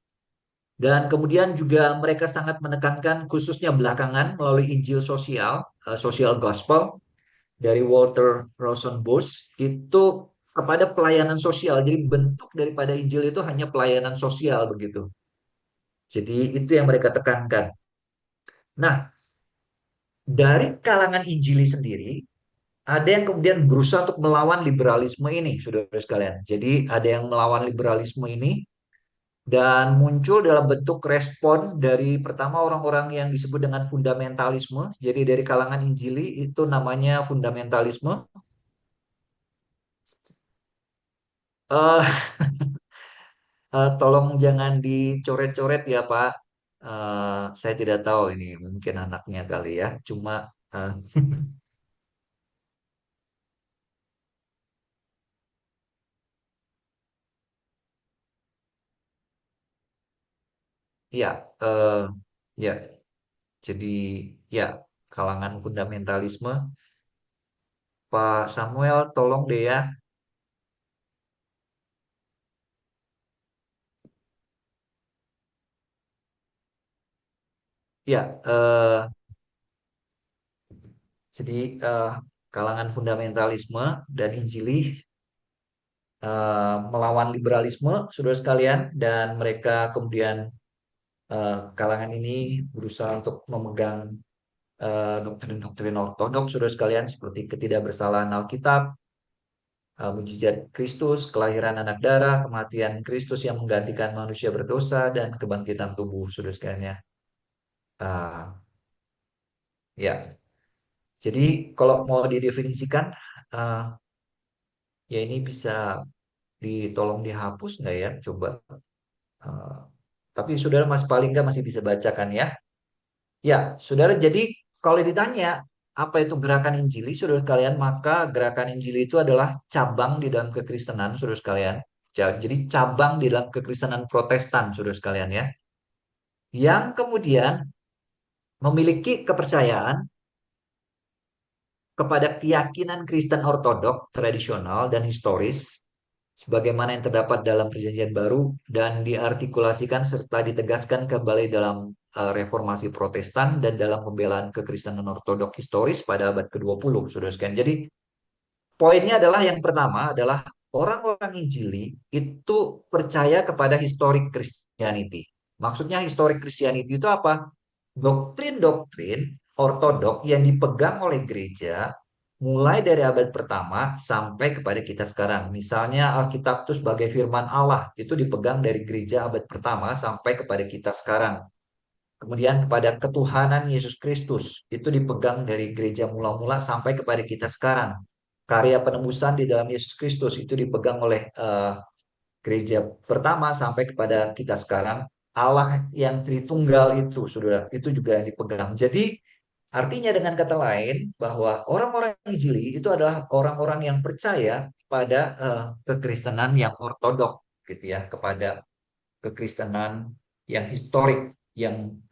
Dan kemudian juga mereka sangat menekankan khususnya belakangan melalui Injil sosial, social gospel dari Walter Rosenbusch itu kepada pelayanan sosial. Jadi bentuk daripada Injil itu hanya pelayanan sosial begitu. Jadi itu yang mereka tekankan. Nah, Dari kalangan Injili sendiri, ada yang kemudian berusaha untuk melawan liberalisme ini, saudara sekalian. Jadi ada yang melawan liberalisme ini dan muncul dalam bentuk respon dari pertama orang-orang yang disebut dengan fundamentalisme. Jadi dari kalangan Injili itu namanya fundamentalisme. Eh, tolong jangan dicoret-coret ya Pak. Saya tidak tahu ini mungkin anaknya kali ya. Cuma eh, ya, ya. Jadi ya kalangan fundamentalisme. Pak Samuel, tolong deh ya. Ya, jadi kalangan fundamentalisme dan Injili melawan liberalisme, saudara sekalian, dan mereka kemudian kalangan ini berusaha untuk memegang doktrin-doktrin ortodoks, saudara sekalian, seperti ketidakbersalahan Alkitab, mujizat Kristus, kelahiran anak darah, kematian Kristus yang menggantikan manusia berdosa, dan kebangkitan tubuh, saudara sekalian ya. Uh, ya, jadi kalau mau didefinisikan, uh, ya ini bisa ditolong dihapus nggak ya? Coba. Uh, tapi saudara masih paling nggak masih bisa bacakan ya. Ya, saudara. Jadi kalau ditanya apa itu gerakan Injili, saudara sekalian, maka gerakan Injili itu adalah cabang di dalam kekristenan, saudara sekalian. Jadi cabang di dalam kekristenan Protestan, saudara sekalian ya, yang kemudian memiliki kepercayaan kepada keyakinan Kristen Ortodok tradisional dan historis sebagaimana yang terdapat dalam Perjanjian Baru dan diartikulasikan serta ditegaskan kembali dalam Reformasi Protestan dan dalam pembelaan kekristenan Ortodok historis pada abad ke-20, saudara sekalian. Jadi poinnya adalah yang pertama adalah orang-orang Injili itu percaya kepada historic Christianity. Maksudnya historic Christianity itu apa? Doktrin-doktrin ortodok yang dipegang oleh gereja mulai dari abad pertama sampai kepada kita sekarang. Misalnya Alkitab itu sebagai firman Allah itu dipegang dari gereja abad pertama sampai kepada kita sekarang. Kemudian kepada ketuhanan Yesus Kristus itu dipegang dari gereja mula-mula sampai kepada kita sekarang. Karya penebusan di dalam Yesus Kristus itu dipegang oleh gereja pertama sampai kepada kita sekarang. Allah yang Tritunggal itu, saudara, itu juga yang dipegang. Jadi artinya dengan kata lain bahwa orang-orang Injili itu adalah orang-orang yang percaya pada kekristenan yang ortodok, gitu ya, kepada kekristenan yang historik yang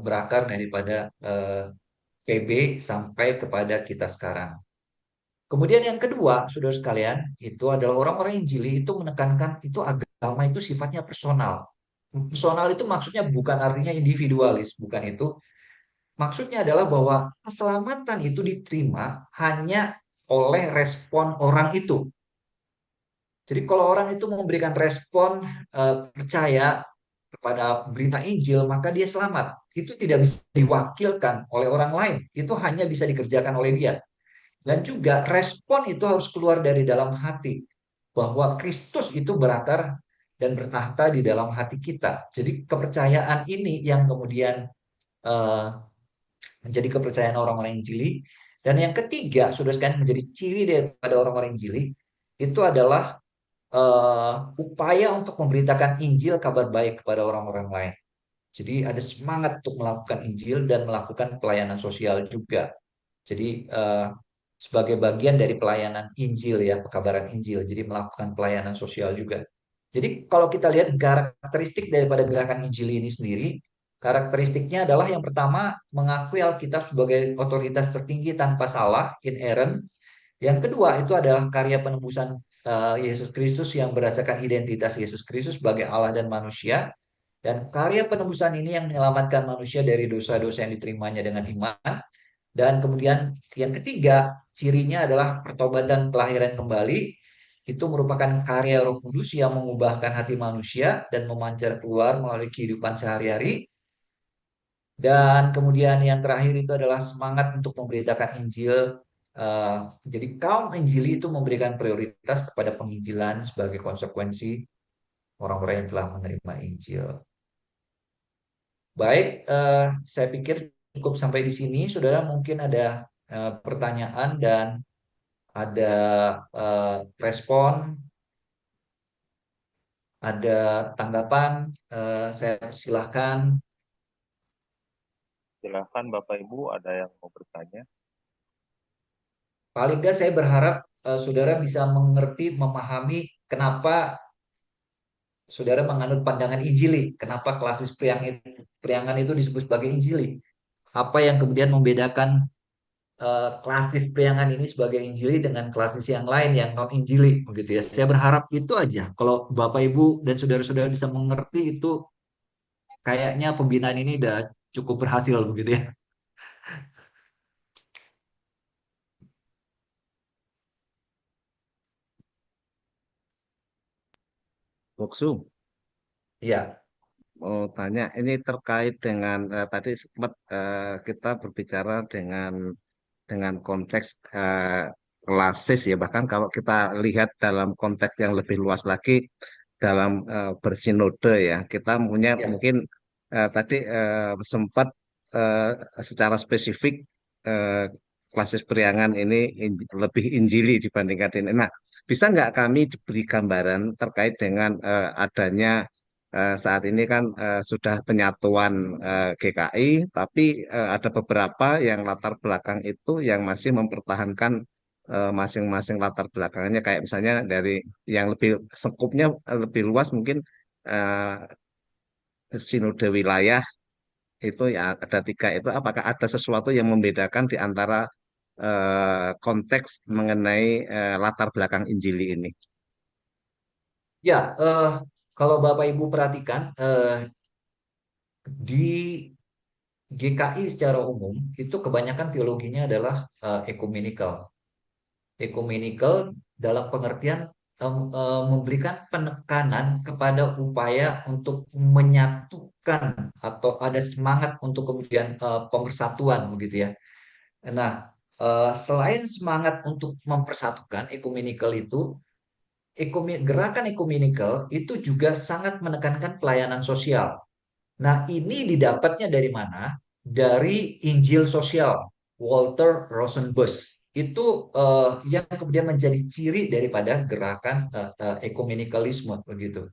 berakar daripada PB sampai kepada kita sekarang. Kemudian yang kedua, saudara sekalian, itu adalah orang-orang Injili itu menekankan itu agama itu sifatnya personal. Personal itu maksudnya bukan artinya individualis, bukan itu. Maksudnya adalah bahwa keselamatan itu diterima hanya oleh respon orang itu. Jadi kalau orang itu memberikan respon percaya kepada berita Injil, maka dia selamat. Itu tidak bisa diwakilkan oleh orang lain. Itu hanya bisa dikerjakan oleh dia. Dan juga respon itu harus keluar dari dalam hati. Bahwa Kristus itu berakar dan bertahta di dalam hati kita. Jadi kepercayaan ini yang kemudian eh, menjadi kepercayaan orang-orang Injili. Dan yang ketiga, sudah sekalian menjadi ciri daripada orang-orang Injili, itu adalah upaya untuk memberitakan Injil kabar baik kepada orang-orang lain. Jadi ada semangat untuk melakukan Injil dan melakukan pelayanan sosial juga. Jadi sebagai bagian dari pelayanan Injil ya, pekabaran Injil. Jadi melakukan pelayanan sosial juga. Jadi kalau kita lihat karakteristik daripada gerakan Injil ini sendiri, karakteristiknya adalah yang pertama mengakui Alkitab sebagai otoritas tertinggi tanpa salah, inerrant. Yang kedua itu adalah karya penebusan Yesus Kristus yang berdasarkan identitas Yesus Kristus sebagai Allah dan manusia. Dan karya penebusan ini yang menyelamatkan manusia dari dosa-dosa yang diterimanya dengan iman. Dan kemudian yang ketiga, cirinya adalah pertobatan kelahiran kembali. Itu merupakan karya Roh Kudus yang mengubahkan hati manusia dan memancar keluar melalui kehidupan sehari-hari. Dan kemudian yang terakhir itu adalah semangat untuk memberitakan Injil. Eh, jadi kaum Injili itu memberikan prioritas kepada penginjilan sebagai konsekuensi orang-orang yang telah menerima Injil. Baik, saya pikir cukup sampai di sini. Saudara mungkin ada pertanyaan dan ada respon, ada tanggapan. Saya persilahkan. Silakan Bapak Ibu, ada yang mau bertanya? Paling nggak saya berharap saudara bisa mengerti, memahami kenapa saudara menganut pandangan Injili. Kenapa klasis priangan itu disebut sebagai Injili? Apa yang kemudian membedakan klasis priangan ini sebagai Injili dengan klasis yang lain yang non Injili, begitu ya. Saya berharap itu aja. Kalau Bapak Ibu dan saudara-saudara bisa mengerti itu, kayaknya pembinaan ini udah cukup berhasil, begitu ya. Boksu, Iya, mau tanya, ini terkait dengan tadi sempat kita berbicara dengan konteks klasis ya, bahkan kalau kita lihat dalam konteks yang lebih luas lagi dalam bersinode ya, kita punya iya, mungkin tadi sempat eh, secara spesifik eh, klasis priangan ini lebih injili dibandingkan ini. Nah, bisa nggak kami diberi gambaran terkait dengan adanya saat ini kan sudah penyatuan GKI, tapi ada beberapa yang latar belakang itu yang masih mempertahankan masing-masing latar belakangnya, kayak misalnya dari yang lebih sekupnya lebih luas mungkin sinode wilayah itu ya ada tiga itu. Apakah ada sesuatu yang membedakan di antara konteks mengenai latar belakang Injili ini? ya. Kalau Bapak Ibu perhatikan di GKI secara umum itu kebanyakan teologinya adalah ekumenikal. Ekumenikal dalam pengertian memberikan penekanan kepada upaya untuk menyatukan atau ada semangat untuk kemudian pemersatuan, begitu ya. Nah, selain semangat untuk mempersatukan ekumenikal itu, gerakan ekumenikal itu juga sangat menekankan pelayanan sosial. Nah, ini didapatnya dari mana? Dari Injil Sosial, Walter Rosenbusch. Itu yang kemudian menjadi ciri daripada gerakan ekumenikalisme begitu.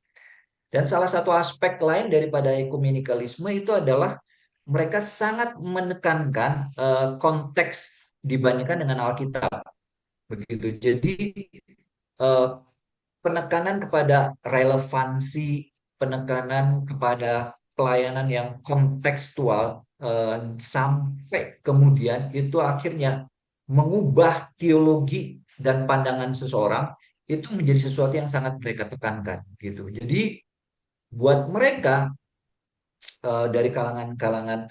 Dan salah satu aspek lain daripada ekumenikalisme itu adalah mereka sangat menekankan konteks dibandingkan dengan Alkitab begitu. Jadi eh, penekanan kepada relevansi, penekanan kepada pelayanan yang kontekstual sampai kemudian itu akhirnya mengubah teologi dan pandangan seseorang itu menjadi sesuatu yang sangat mereka tekankan gitu. Jadi buat mereka dari kalangan-kalangan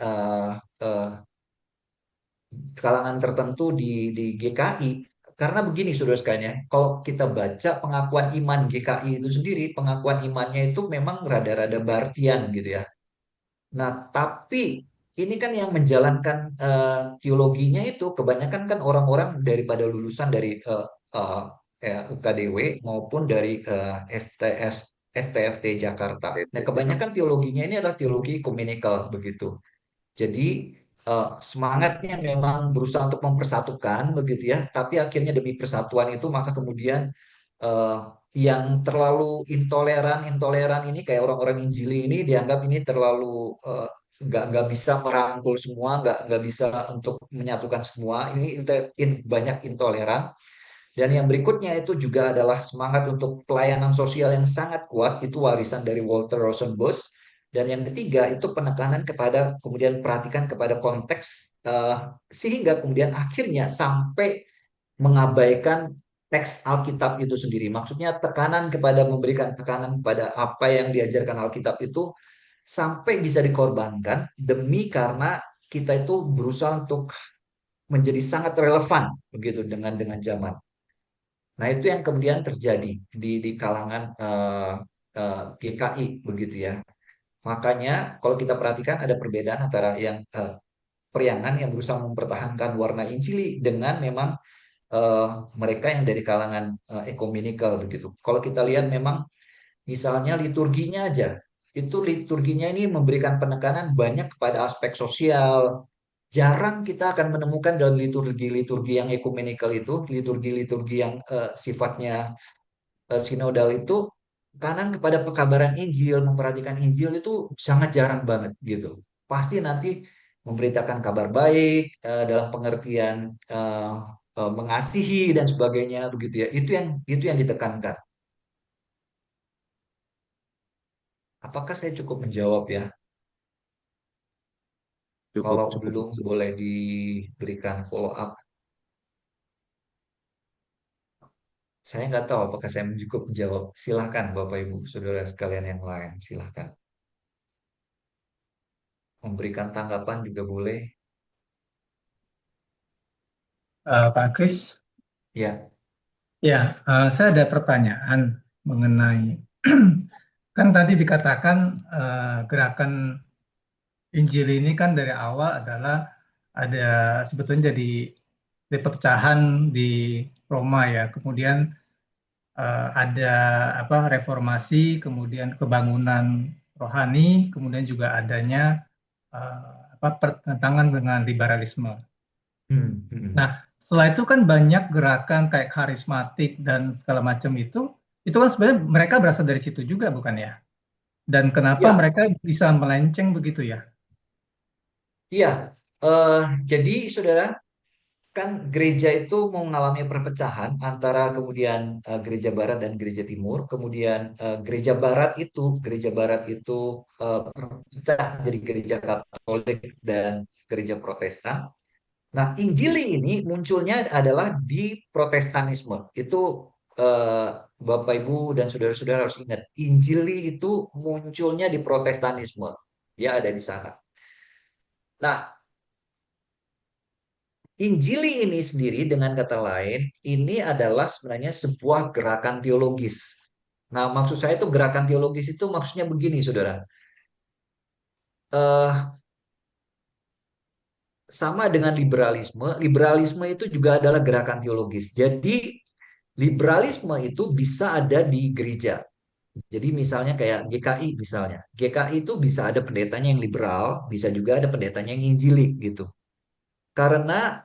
kalangan tertentu di GKI. Karena begini, saudara sekalian ya, kalau kita baca pengakuan iman GKI itu sendiri, pengakuan imannya itu memang rada-rada Bartian gitu ya. Nah, tapi ini kan yang menjalankan teologinya itu kebanyakan kan orang-orang daripada lulusan dari UKDW maupun dari STFT Jakarta. Nah, kebanyakan teologinya ini adalah teologi ekumenikal begitu. Jadi semangatnya memang berusaha untuk mempersatukan begitu ya, tapi akhirnya demi persatuan itu maka kemudian eh, yang terlalu intoleran ini kayak orang-orang Injili ini dianggap ini terlalu nggak bisa merangkul semua, nggak bisa untuk menyatukan semua. Ini banyak intoleran. Dan yang berikutnya itu juga adalah semangat untuk pelayanan sosial yang sangat kuat, itu warisan dari Walter Rosenbusch. Dan yang ketiga itu penekanan kepada kemudian perhatikan kepada konteks sehingga kemudian akhirnya sampai mengabaikan teks Alkitab itu sendiri. Maksudnya tekanan kepada memberikan tekanan kepada apa yang diajarkan Alkitab itu sampai bisa dikorbankan demi karena kita itu berusaha untuk menjadi sangat relevan begitu dengan zaman. Nah, itu yang kemudian terjadi di kalangan GKI begitu ya. Makanya kalau kita perhatikan ada perbedaan antara yang periangan yang berusaha mempertahankan warna Injili dengan memang eh, mereka yang dari kalangan ekumenikal begitu. Kalau kita lihat memang misalnya liturginya aja, itu liturginya ini memberikan penekanan banyak kepada aspek sosial. Jarang kita akan menemukan dalam liturgi-liturgi yang ekumenikal itu, liturgi-liturgi yang sifatnya sinodal itu, kanan kepada pekabaran Injil, memperhatikan Injil itu sangat jarang banget gitu. Pasti nanti memberitakan kabar baik dalam pengertian mengasihi dan sebagainya begitu ya. Itu yang ditekankan. Apakah saya cukup menjawab ya? Cukup, Kalau cukup belum masuk. boleh diberikan follow up. Saya nggak tahu apakah saya cukup menjawab. Silahkan Bapak Ibu, Saudara sekalian yang lain. Silahkan. Memberikan tanggapan juga boleh. Pak Kris, Ya. ya, saya ada pertanyaan mengenai kan tadi dikatakan gerakan Injil ini kan dari awal adalah ada sebetulnya jadi pepecahan di Roma ya, kemudian ada apa reformasi, kemudian kebangunan rohani, kemudian juga adanya apa pertentangan dengan liberalisme. Hmm, hmm. Nah, setelah itu kan banyak gerakan kayak karismatik dan segala macam itu kan sebenarnya mereka berasal dari situ juga bukan ya? Dan kenapa Ya, mereka bisa melenceng begitu ya? iya. Eh, jadi saudara, kan gereja itu mengalami perpecahan antara kemudian gereja barat dan gereja timur. Kemudian gereja barat itu terpecah jadi gereja Katolik dan gereja Protestan. Nah, Injili ini munculnya adalah di Protestanisme. Itu eh, Bapak Ibu dan saudara-saudara harus ingat, Injili itu munculnya di Protestanisme. Dia ada di sana. Nah, Injili ini sendiri dengan kata lain, ini adalah sebenarnya sebuah gerakan teologis. Nah, maksud saya itu gerakan teologis itu maksudnya begini, saudara. Eh, Sama dengan liberalisme, liberalisme itu juga adalah gerakan teologis. Jadi, liberalisme itu bisa ada di gereja. Jadi misalnya kayak GKI misalnya. GKI itu bisa ada pendetanya yang liberal, bisa juga ada pendetanya yang injilik gitu. Karena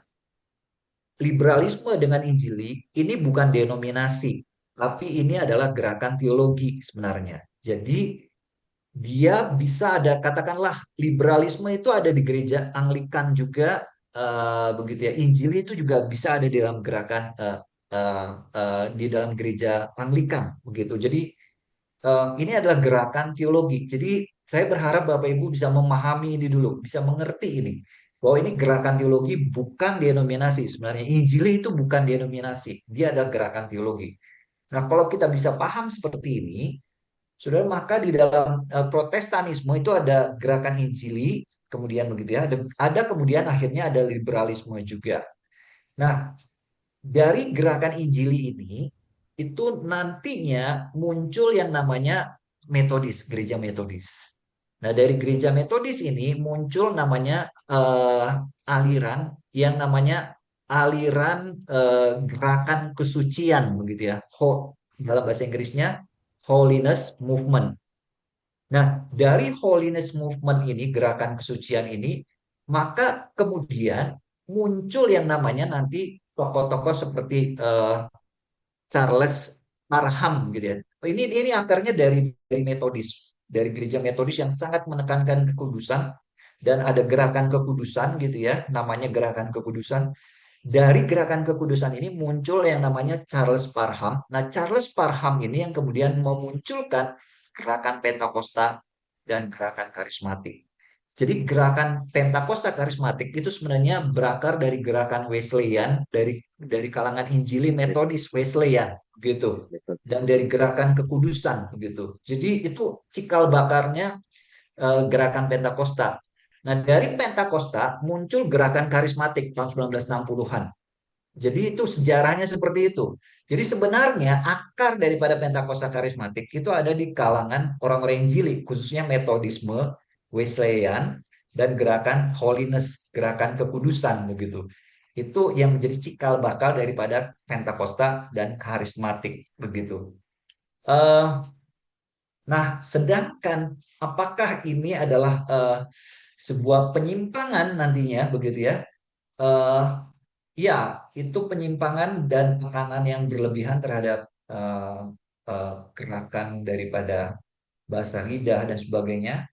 liberalisme dengan Injili ini bukan denominasi, tapi ini adalah gerakan teologi sebenarnya. Jadi dia bisa ada, katakanlah liberalisme itu ada di gereja Anglikan juga begitu ya. Injili itu juga bisa ada di dalam gerakan di dalam gereja Anglikan begitu. Jadi ini adalah gerakan teologi. Jadi saya berharap Bapak Ibu bisa memahami ini dulu, bisa mengerti ini. Bahwa ini gerakan teologi bukan denominasi. Sebenarnya Injili itu bukan denominasi. Dia adalah gerakan teologi. Nah, kalau kita bisa paham seperti ini, saudara, maka di dalam Protestanisme itu ada gerakan Injili, kemudian begitu ya. Ada kemudian akhirnya ada liberalisme juga. Nah, dari gerakan Injili ini itu nantinya muncul yang namanya Metodis, gereja Metodis. Nah, dari gereja Metodis ini muncul namanya aliran yang namanya aliran gerakan kesucian begitu ya. Dalam bahasa Inggrisnya Holiness Movement. Nah, dari Holiness Movement ini, gerakan kesucian ini, maka kemudian muncul yang namanya nanti tokoh-tokoh seperti Charles Parham gitu ya. Ini akarnya dari Metodis, dari gereja Metodis yang sangat menekankan kekudusan dan ada gerakan kekudusan gitu ya, namanya gerakan kekudusan. Dari gerakan kekudusan ini muncul yang namanya Charles Parham. Nah, Charles Parham ini yang kemudian memunculkan gerakan Pentakosta dan gerakan karismatik. Jadi gerakan Pentakosta karismatik itu sebenarnya berakar dari gerakan Wesleyan, dari kalangan Injili Metodis Wesleyan gitu. Dan dari gerakan kekudusan begitu. Jadi itu cikal bakarnya gerakan Pentakosta. Nah, dari Pentakosta muncul gerakan karismatik tahun 1960-an. Jadi itu sejarahnya seperti itu. Jadi sebenarnya akar daripada Pentakosta karismatik itu ada di kalangan orang-orang Injili, khususnya Metodisme, Wesleyan, dan gerakan holiness, gerakan kekudusan begitu. Itu yang menjadi cikal bakal daripada Pentakosta dan karismatik begitu. Eh, nah, sedangkan apakah ini adalah sebuah penyimpangan nantinya begitu ya? Eh, Ya, itu penyimpangan dan tekanan yang berlebihan terhadap eh, gerakan daripada bahasa lidah dan sebagainya,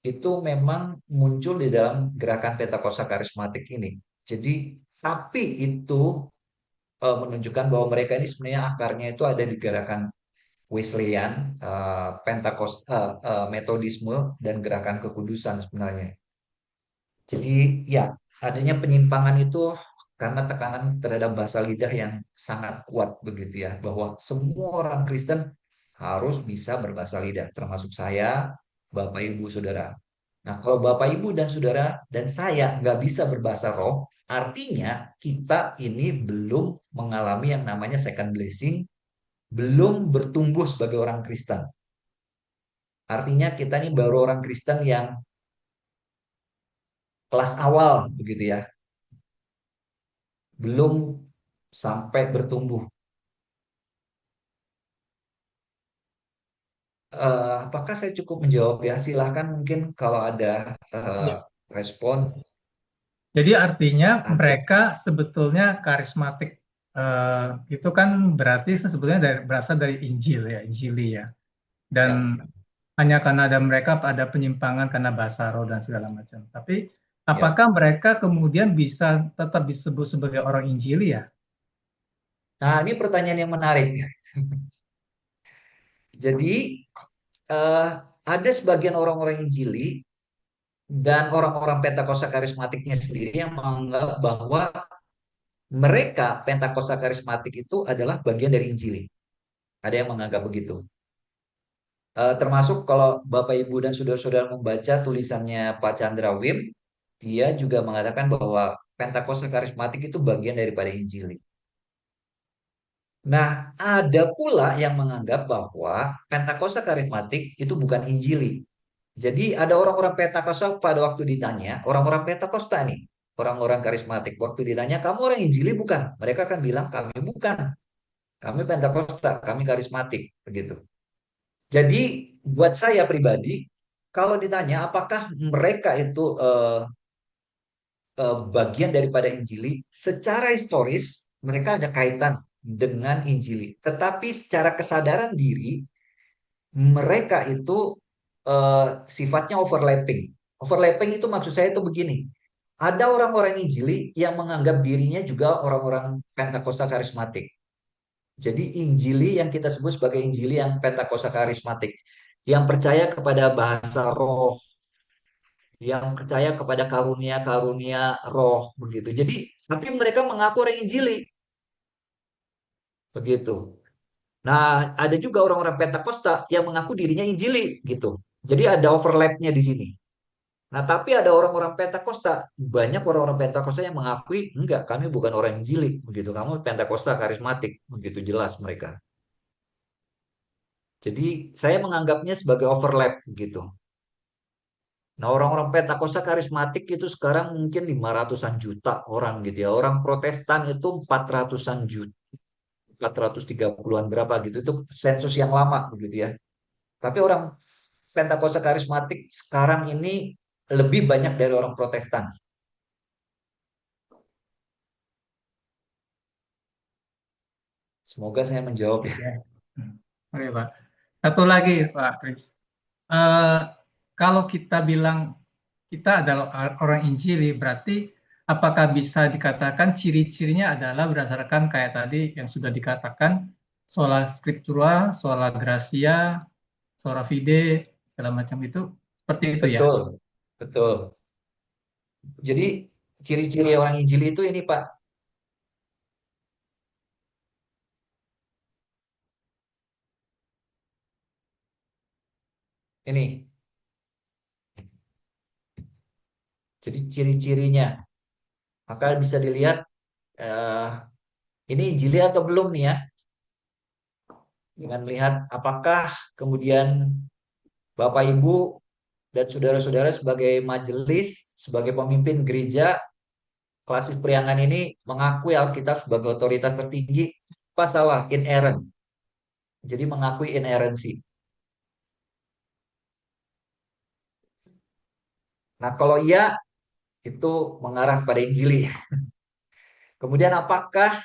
itu memang muncul di dalam gerakan Pentakosta karismatik ini. Jadi, tapi itu menunjukkan bahwa mereka ini sebenarnya akarnya itu ada di gerakan Wesleyan, Metodisme, dan gerakan kekudusan sebenarnya. Jadi ya, adanya penyimpangan itu karena tekanan terhadap bahasa lidah yang sangat kuat begitu ya, bahwa semua orang Kristen harus bisa berbahasa lidah, termasuk saya, Bapak Ibu Saudara. Nah, kalau Bapak Ibu dan Saudara dan saya nggak bisa berbahasa roh, artinya kita ini belum mengalami yang namanya second blessing, belum bertumbuh sebagai orang Kristen. Artinya kita ini baru orang Kristen yang kelas awal begitu ya, belum sampai bertumbuh. Apakah saya cukup menjawab ya? Silahkan mungkin kalau ada eh, Ya. respon Jadi artinya atau mereka sebetulnya karismatik itu kan berarti sebetulnya berasal dari Injil ya, Injili ya. Dan ya, hanya karena ada mereka ada penyimpangan karena bahasa roh dan segala macam. Tapi ya. apakah mereka kemudian bisa tetap disebut sebagai orang Injili ya? Nah, ini pertanyaan yang menarik. Jadi eh, ada sebagian orang-orang Injili dan orang-orang Pentakosta karismatiknya sendiri yang menganggap bahwa mereka Pentakosta karismatik itu adalah bagian dari Injili. Ada yang menganggap begitu. Termasuk kalau Bapak Ibu dan saudara-saudara membaca tulisannya Pak Chandra Wim, dia juga mengatakan bahwa Pentakosta karismatik itu bagian daripada Injili. Nah, ada pula yang menganggap bahwa Pentakosta karismatik itu bukan Injili. Jadi ada orang-orang Pentakosta pada waktu ditanya, orang-orang Pentakosta nih, orang-orang karismatik, waktu ditanya, kamu orang Injili bukan? Mereka akan bilang, kami bukan. Kami Pentakosta, kami karismatik. Begitu. Jadi buat saya pribadi, kalau ditanya apakah mereka itu bagian daripada Injili, secara historis mereka ada kaitan dengan Injili. Tetapi secara kesadaran diri, mereka itu sifatnya overlapping. Overlapping itu maksud saya itu begini. Ada orang-orang Injili yang menganggap dirinya juga orang-orang Pentakosta karismatik. Jadi Injili yang kita sebut sebagai Injili yang Pentakosta karismatik. Yang percaya kepada bahasa roh, yang percaya kepada karunia-karunia roh begitu. Jadi, tapi mereka mengaku orang Injili begitu. Nah, ada juga orang-orang Pentakosta yang mengaku dirinya Injili gitu. Jadi ada overlapnya di sini. Nah, tapi ada orang-orang Pentakosta, banyak orang-orang Pentakosta yang mengakui enggak, kami bukan orang Injili begitu. Kamu Pentakosta karismatik begitu jelas mereka. Jadi saya menganggapnya sebagai overlap gitu. Nah, orang-orang Pentakosta karismatik itu sekarang mungkin 500-an juta orang gitu ya. Orang Protestan itu 400-an juta, 430-an berapa gitu. Itu sensus yang lama begitu ya. Tapi orang Pentakosta karismatik sekarang ini lebih banyak dari orang Protestan. Semoga saya menjawab ya. Ya. Oke, Pak. Satu lagi, Pak Kris. Eh, kalau kita bilang kita adalah orang Injili, berarti apakah bisa dikatakan ciri-cirinya adalah berdasarkan kayak tadi yang sudah dikatakan sola scriptura, sola gratia, sola fide, segala macam itu seperti itu ya? Betul, betul. Jadi ciri-ciri orang Injili itu ini Pak. Ini. Jadi ciri-cirinya. Maka bisa dilihat eh, Ini Injili atau belum nih ya? Dengan melihat apakah kemudian Bapak Ibu dan saudara-saudara sebagai majelis, sebagai pemimpin gereja, Klasik Priangan ini mengakui Alkitab sebagai otoritas tertinggi, apa salah? Inerrant. Jadi mengakui inerrancy. Nah, kalau iya, itu mengarah pada Injili. Kemudian apakah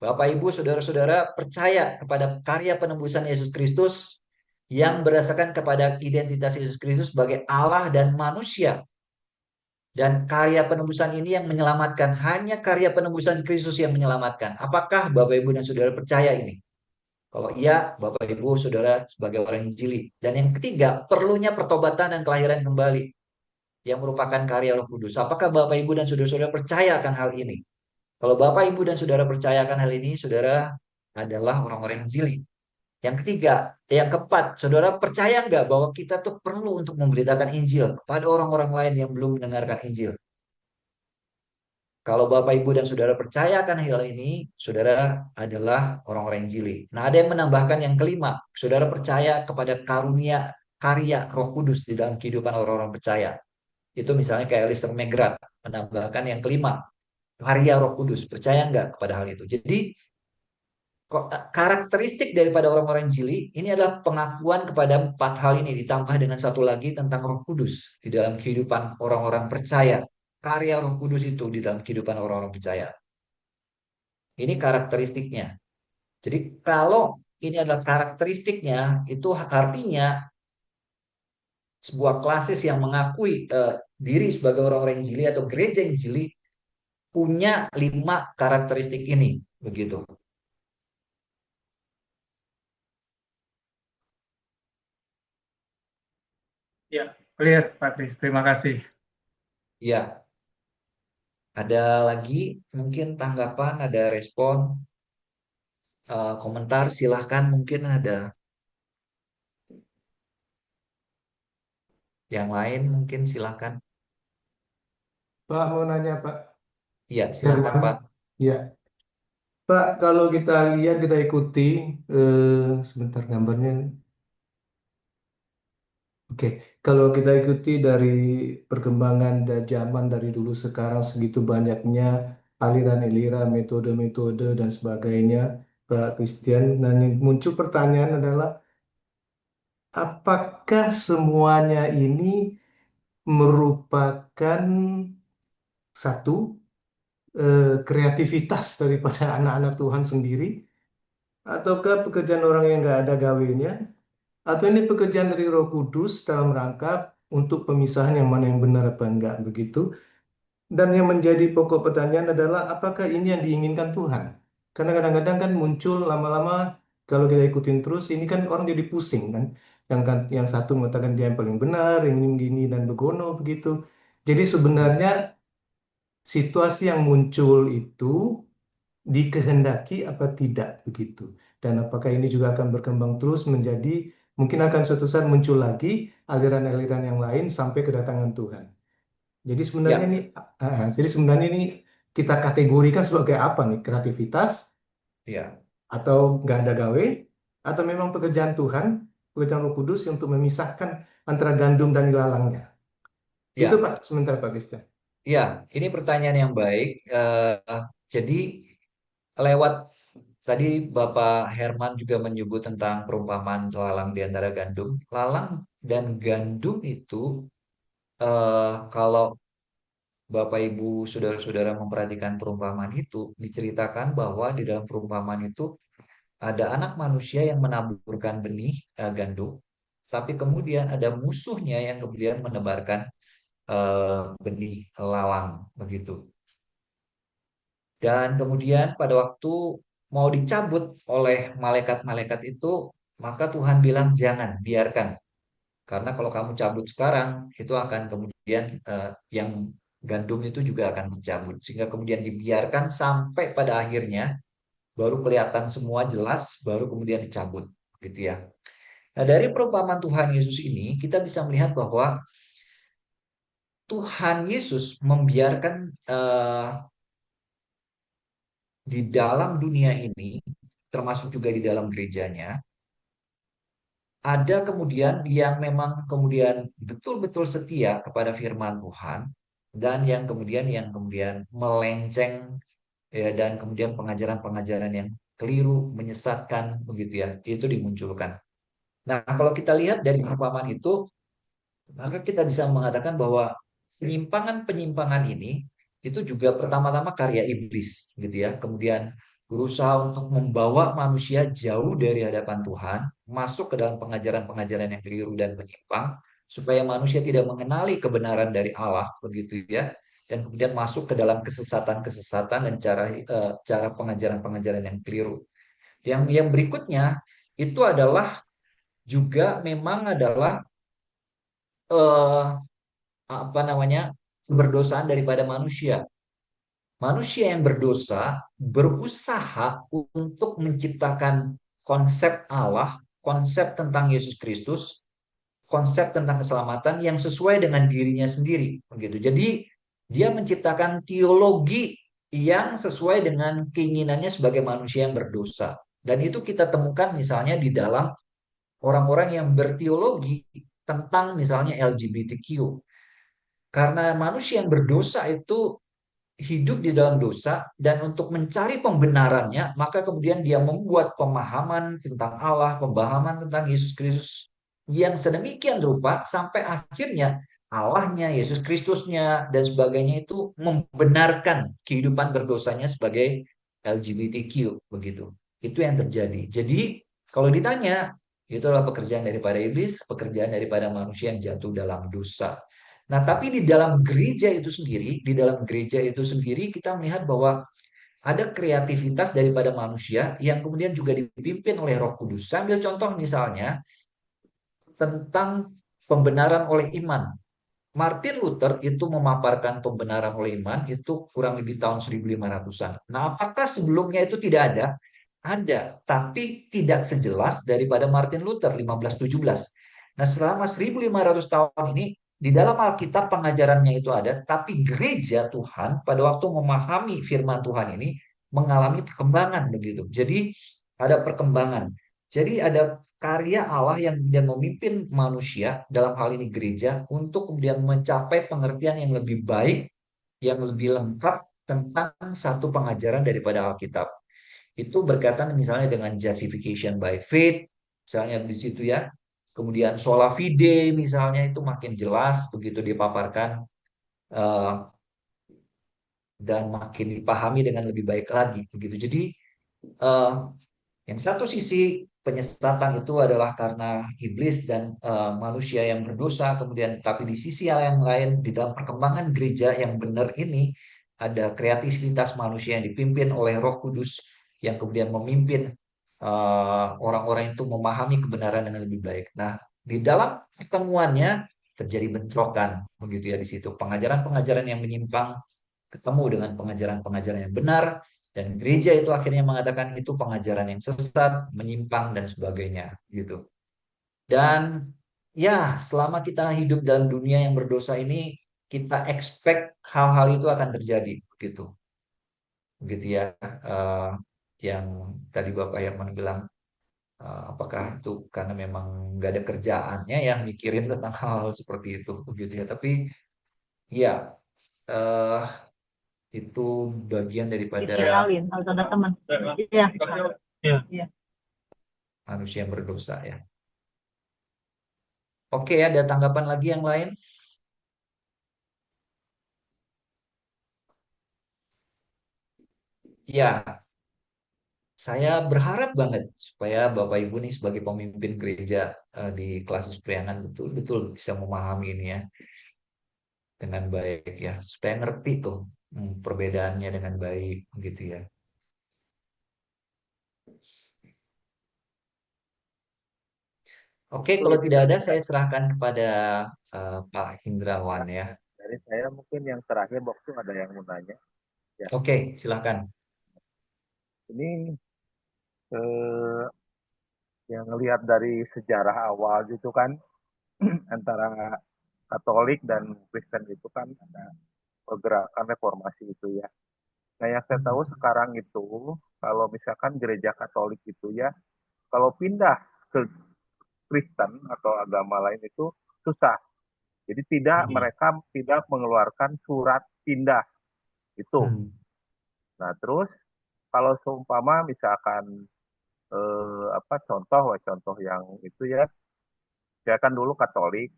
Bapak Ibu saudara-saudara percaya kepada karya penebusan Yesus Kristus yang berdasarkan kepada identitas Yesus Kristus sebagai Allah dan manusia? Dan karya penebusan ini yang menyelamatkan, hanya karya penebusan Kristus yang menyelamatkan. Apakah Bapak Ibu dan Saudara percaya ini? Kalau iya, Bapak Ibu Saudara sebagai orang Injili. Dan yang ketiga, perlunya pertobatan dan kelahiran kembali yang merupakan karya Roh Kudus. Apakah Bapak Ibu dan Saudara-saudara percaya akan hal ini? Kalau Bapak Ibu dan Saudara percaya akan hal ini, Saudara adalah orang-orang Injili. Yang ketiga, yang keempat, Saudara percaya nggak bahwa kita tuh perlu untuk memberitakan Injil kepada orang-orang lain yang belum mendengarkan Injil? Kalau Bapak, Ibu, dan Saudara percaya akan hal ini, Saudara adalah orang-orang Injili. Nah, ada yang menambahkan yang kelima, Saudara percaya kepada karunia karya Roh Kudus di dalam kehidupan orang-orang percaya. Itu misalnya kayak Lister Megrat menambahkan yang kelima, karya Roh Kudus. Percaya nggak kepada hal itu? Jadi, karakteristik daripada orang-orang Injili ini adalah pengakuan kepada empat hal ini ditambah dengan satu lagi tentang Roh Kudus di dalam kehidupan orang-orang percaya. Karya Roh Kudus itu di dalam kehidupan orang-orang percaya. Ini karakteristiknya. Jadi kalau ini adalah karakteristiknya, itu artinya sebuah klasis yang mengakui diri sebagai orang-orang Injili atau gereja Injili punya 5 karakteristik ini, begitu. Ya, clear, Pak Kris. Terima kasih. Ya, ada lagi mungkin tanggapan, ada respon, komentar, silahkan mungkin ada yang lain mungkin silahkan. Pak mau nanya Pak Iya, silahkan Pak. Herman. Ya, Pak kalau kita lihat kita ikuti sebentar gambarnya. Oke, kalau kita ikuti dari perkembangan zaman dari dulu sekarang segitu banyaknya aliran-aliran, metode-metode dan sebagainya Pak Christian. Nah, yang muncul pertanyaan adalah apakah semuanya ini merupakan satu kreativitas daripada anak-anak Tuhan sendiri, ataukah pekerjaan orang yang nggak ada gawenya, atau ini pekerjaan dari Roh Kudus dalam rangka untuk pemisahan yang mana yang benar apa enggak begitu? Dan yang menjadi pokok pertanyaan adalah apakah ini yang diinginkan Tuhan? Karena kadang-kadang kan muncul lama-lama kalau kita ikutin terus ini kan orang jadi pusing kan. Yang satu mengatakan dia yang paling benar, yang ini gini dan begono begitu. Jadi sebenarnya situasi yang muncul itu dikehendaki apa tidak begitu. Dan apakah ini juga akan berkembang terus menjadi mungkin akan suatu saat muncul lagi aliran-aliran yang lain sampai kedatangan Tuhan. Ya, Jadi sebenarnya ini kita kategorikan sebagai apa nih? Kreativitas ya, atau nggak ada gawe atau memang pekerjaan Tuhan, pekerjaan Roh Kudus untuk memisahkan antara gandum dan ilalangnya. Itu ya, Pak, sementara Pak Kristen. ya. Ini pertanyaan yang baik. Jadi lewat tadi Bapak Herman juga menyebut tentang perumpamaan lalang di antara gandum. Lalang dan gandum itu kalau Bapak Ibu saudara-saudara memperhatikan perumpamaan itu diceritakan bahwa di dalam perumpamaan itu ada anak manusia yang menaburkan benih gandum, tapi kemudian ada musuhnya yang kemudian menebarkan benih lalang begitu. Dan kemudian pada waktu mau dicabut oleh malaikat-malaikat itu, maka Tuhan bilang jangan, biarkan. Karena kalau kamu cabut sekarang, itu akan kemudian yang gandum itu juga akan dicabut. Sehingga kemudian dibiarkan sampai pada akhirnya baru kelihatan semua jelas, baru kemudian dicabut. Gitu ya. Nah, dari perumpamaan Tuhan Yesus ini, kita bisa melihat bahwa Tuhan Yesus membiarkan di dalam dunia ini, termasuk juga di dalam gerejanya, ada kemudian yang memang kemudian betul-betul setia kepada firman Tuhan, dan yang kemudian melenceng, ya, dan kemudian pengajaran-pengajaran yang keliru, menyesatkan, begitu ya, itu dimunculkan. Nah, kalau kita lihat dari perumpamaan itu, maka kita bisa mengatakan bahwa penyimpangan-penyimpangan ini itu juga pertama-tama karya iblis, gitu ya. Kemudian berusaha untuk membawa manusia jauh dari hadapan Tuhan, masuk ke dalam pengajaran-pengajaran yang keliru dan menyimpang, supaya manusia tidak mengenali kebenaran dari Allah, begitu ya. Dan kemudian masuk ke dalam kesesatan-kesesatan dan cara pengajaran-pengajaran yang keliru. Yang berikutnya itu adalah juga memang adalah eh, apa namanya, berdosaan daripada manusia. Manusia yang berdosa berusaha untuk menciptakan konsep Allah, konsep tentang Yesus Kristus, konsep tentang keselamatan yang sesuai dengan dirinya sendiri, begitu. Jadi dia menciptakan teologi yang sesuai dengan keinginannya sebagai manusia yang berdosa. Dan itu kita temukan misalnya di dalam orang-orang yang berteologi tentang misalnya LGBTQ. Karena manusia yang berdosa itu hidup di dalam dosa, dan untuk mencari pembenarannya, maka kemudian dia membuat pemahaman tentang Allah, pemahaman tentang Yesus Kristus yang sedemikian rupa sampai akhirnya Allahnya, Yesus Kristusnya, dan sebagainya itu membenarkan kehidupan berdosanya sebagai LGBTQ, begitu. Itu yang terjadi. Jadi kalau ditanya, itu adalah pekerjaan daripada iblis, pekerjaan daripada manusia yang jatuh dalam dosa. Nah, tapi di dalam gereja itu sendiri kita melihat bahwa ada kreativitas daripada manusia yang kemudian juga dipimpin oleh Roh Kudus. Sambil contoh misalnya tentang pembenaran oleh iman. Martin Luther itu memaparkan pembenaran oleh iman itu kurang lebih tahun 1500-an. Nah, apakah sebelumnya itu tidak ada? Ada, tapi tidak sejelas daripada Martin Luther 1517. Nah, selama 1500 tahun ini di dalam Alkitab pengajarannya itu ada, tapi gereja Tuhan pada waktu memahami firman Tuhan ini mengalami perkembangan, begitu. Jadi ada perkembangan. Jadi ada karya Allah yang kemudian memimpin manusia, dalam hal ini gereja, untuk kemudian mencapai pengertian yang lebih baik, yang lebih lengkap tentang satu pengajaran daripada Alkitab. Itu berkaitan misalnya dengan justification by faith, misalnya di situ ya. Kemudian sola fide misalnya itu makin jelas begitu dipaparkan, eh, dan makin dipahami dengan lebih baik lagi begitu. Jadi eh, yang satu sisi penyesatan itu adalah karena iblis dan manusia yang berdosa, kemudian tapi di sisi yang lain di dalam perkembangan gereja yang benar ini ada kreativitas manusia yang dipimpin oleh Roh Kudus yang kemudian memimpin orang-orang itu memahami kebenaran dengan lebih baik. Nah, di dalam pertemuannya terjadi bentrokan begitu ya di situ. Pengajaran-pengajaran yang menyimpang ketemu dengan pengajaran-pengajaran yang benar, dan gereja itu akhirnya mengatakan itu pengajaran yang sesat, menyimpang dan sebagainya gitu. Dan ya, selama kita hidup dalam dunia yang berdosa ini, kita expect hal-hal itu akan terjadi begitu. Begitu ya. Eh, yang tadi Bapak Herman bilang, apakah itu karena memang nggak ada kerjaannya yang mikirin tentang hal-hal seperti itu begitu ya. Tapi ya, eh, itu bagian daripada Dikenalin harus ada teman. Iya. Iya. Iya. manusia yang berdosa ya. Oke, ada tanggapan lagi yang lain? Ya, saya berharap banget supaya Bapak Ibu nih sebagai pemimpin gereja di kelas Priangan betul-betul bisa memahami ini ya dengan baik ya, supaya ngerti tuh perbedaannya dengan baik gitu ya. Oke, kalau tidak ada saya serahkan kepada Pak Hindrawan ya. Dari saya mungkin yang terakhir waktu ada yang mau nanya. Ya, Oke, silakan. ini eh, yang lihat dari sejarah awal gitu kan, antara Katolik dan Kristen itu kan ada pergerakan reformasi itu ya. Nah, yang saya tahu sekarang itu, kalau misalkan gereja Katolik itu ya, kalau pindah ke Kristen atau agama lain itu susah. Jadi mereka tidak mengeluarkan surat pindah itu. Hmm. Nah, terus kalau seumpama misalkan contoh yang itu ya, saya kan dulu Katolik,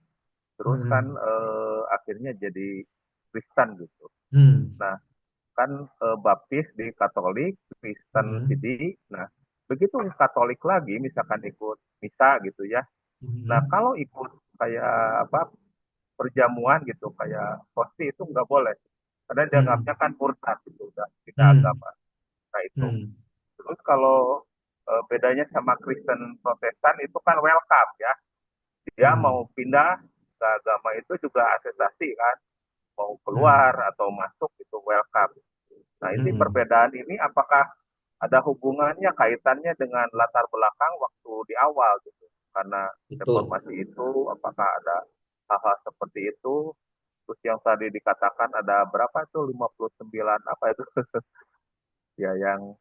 terus kan Hmm. akhirnya jadi Kristen gitu. Hmm. Nah, kan baptis di Katolik, Kristen Hmm. jadi, nah begitu Katolik lagi, misalkan ikut misa gitu ya. Nah, Hmm. kalau ikut kayak apa perjamuan gitu, kayak kosti itu nggak boleh, karena Hmm. dianggapnya kan murtad gitu, udah tidak Hmm. agama. Nah itu. Hmm. Terus kalau bedanya sama Kristen Protestan itu kan welcome ya, dia Hmm. mau pindah ke agama itu juga asesasi kan, mau keluar Hmm. atau masuk itu welcome. Nah, ini Hmm. perbedaan ini apakah ada hubungannya, kaitannya dengan latar belakang waktu di awal gitu? Karena Betul. reformasi itu, apakah ada hal-hal seperti itu? Terus yang tadi dikatakan ada berapa itu 59 apa itu? Ya yang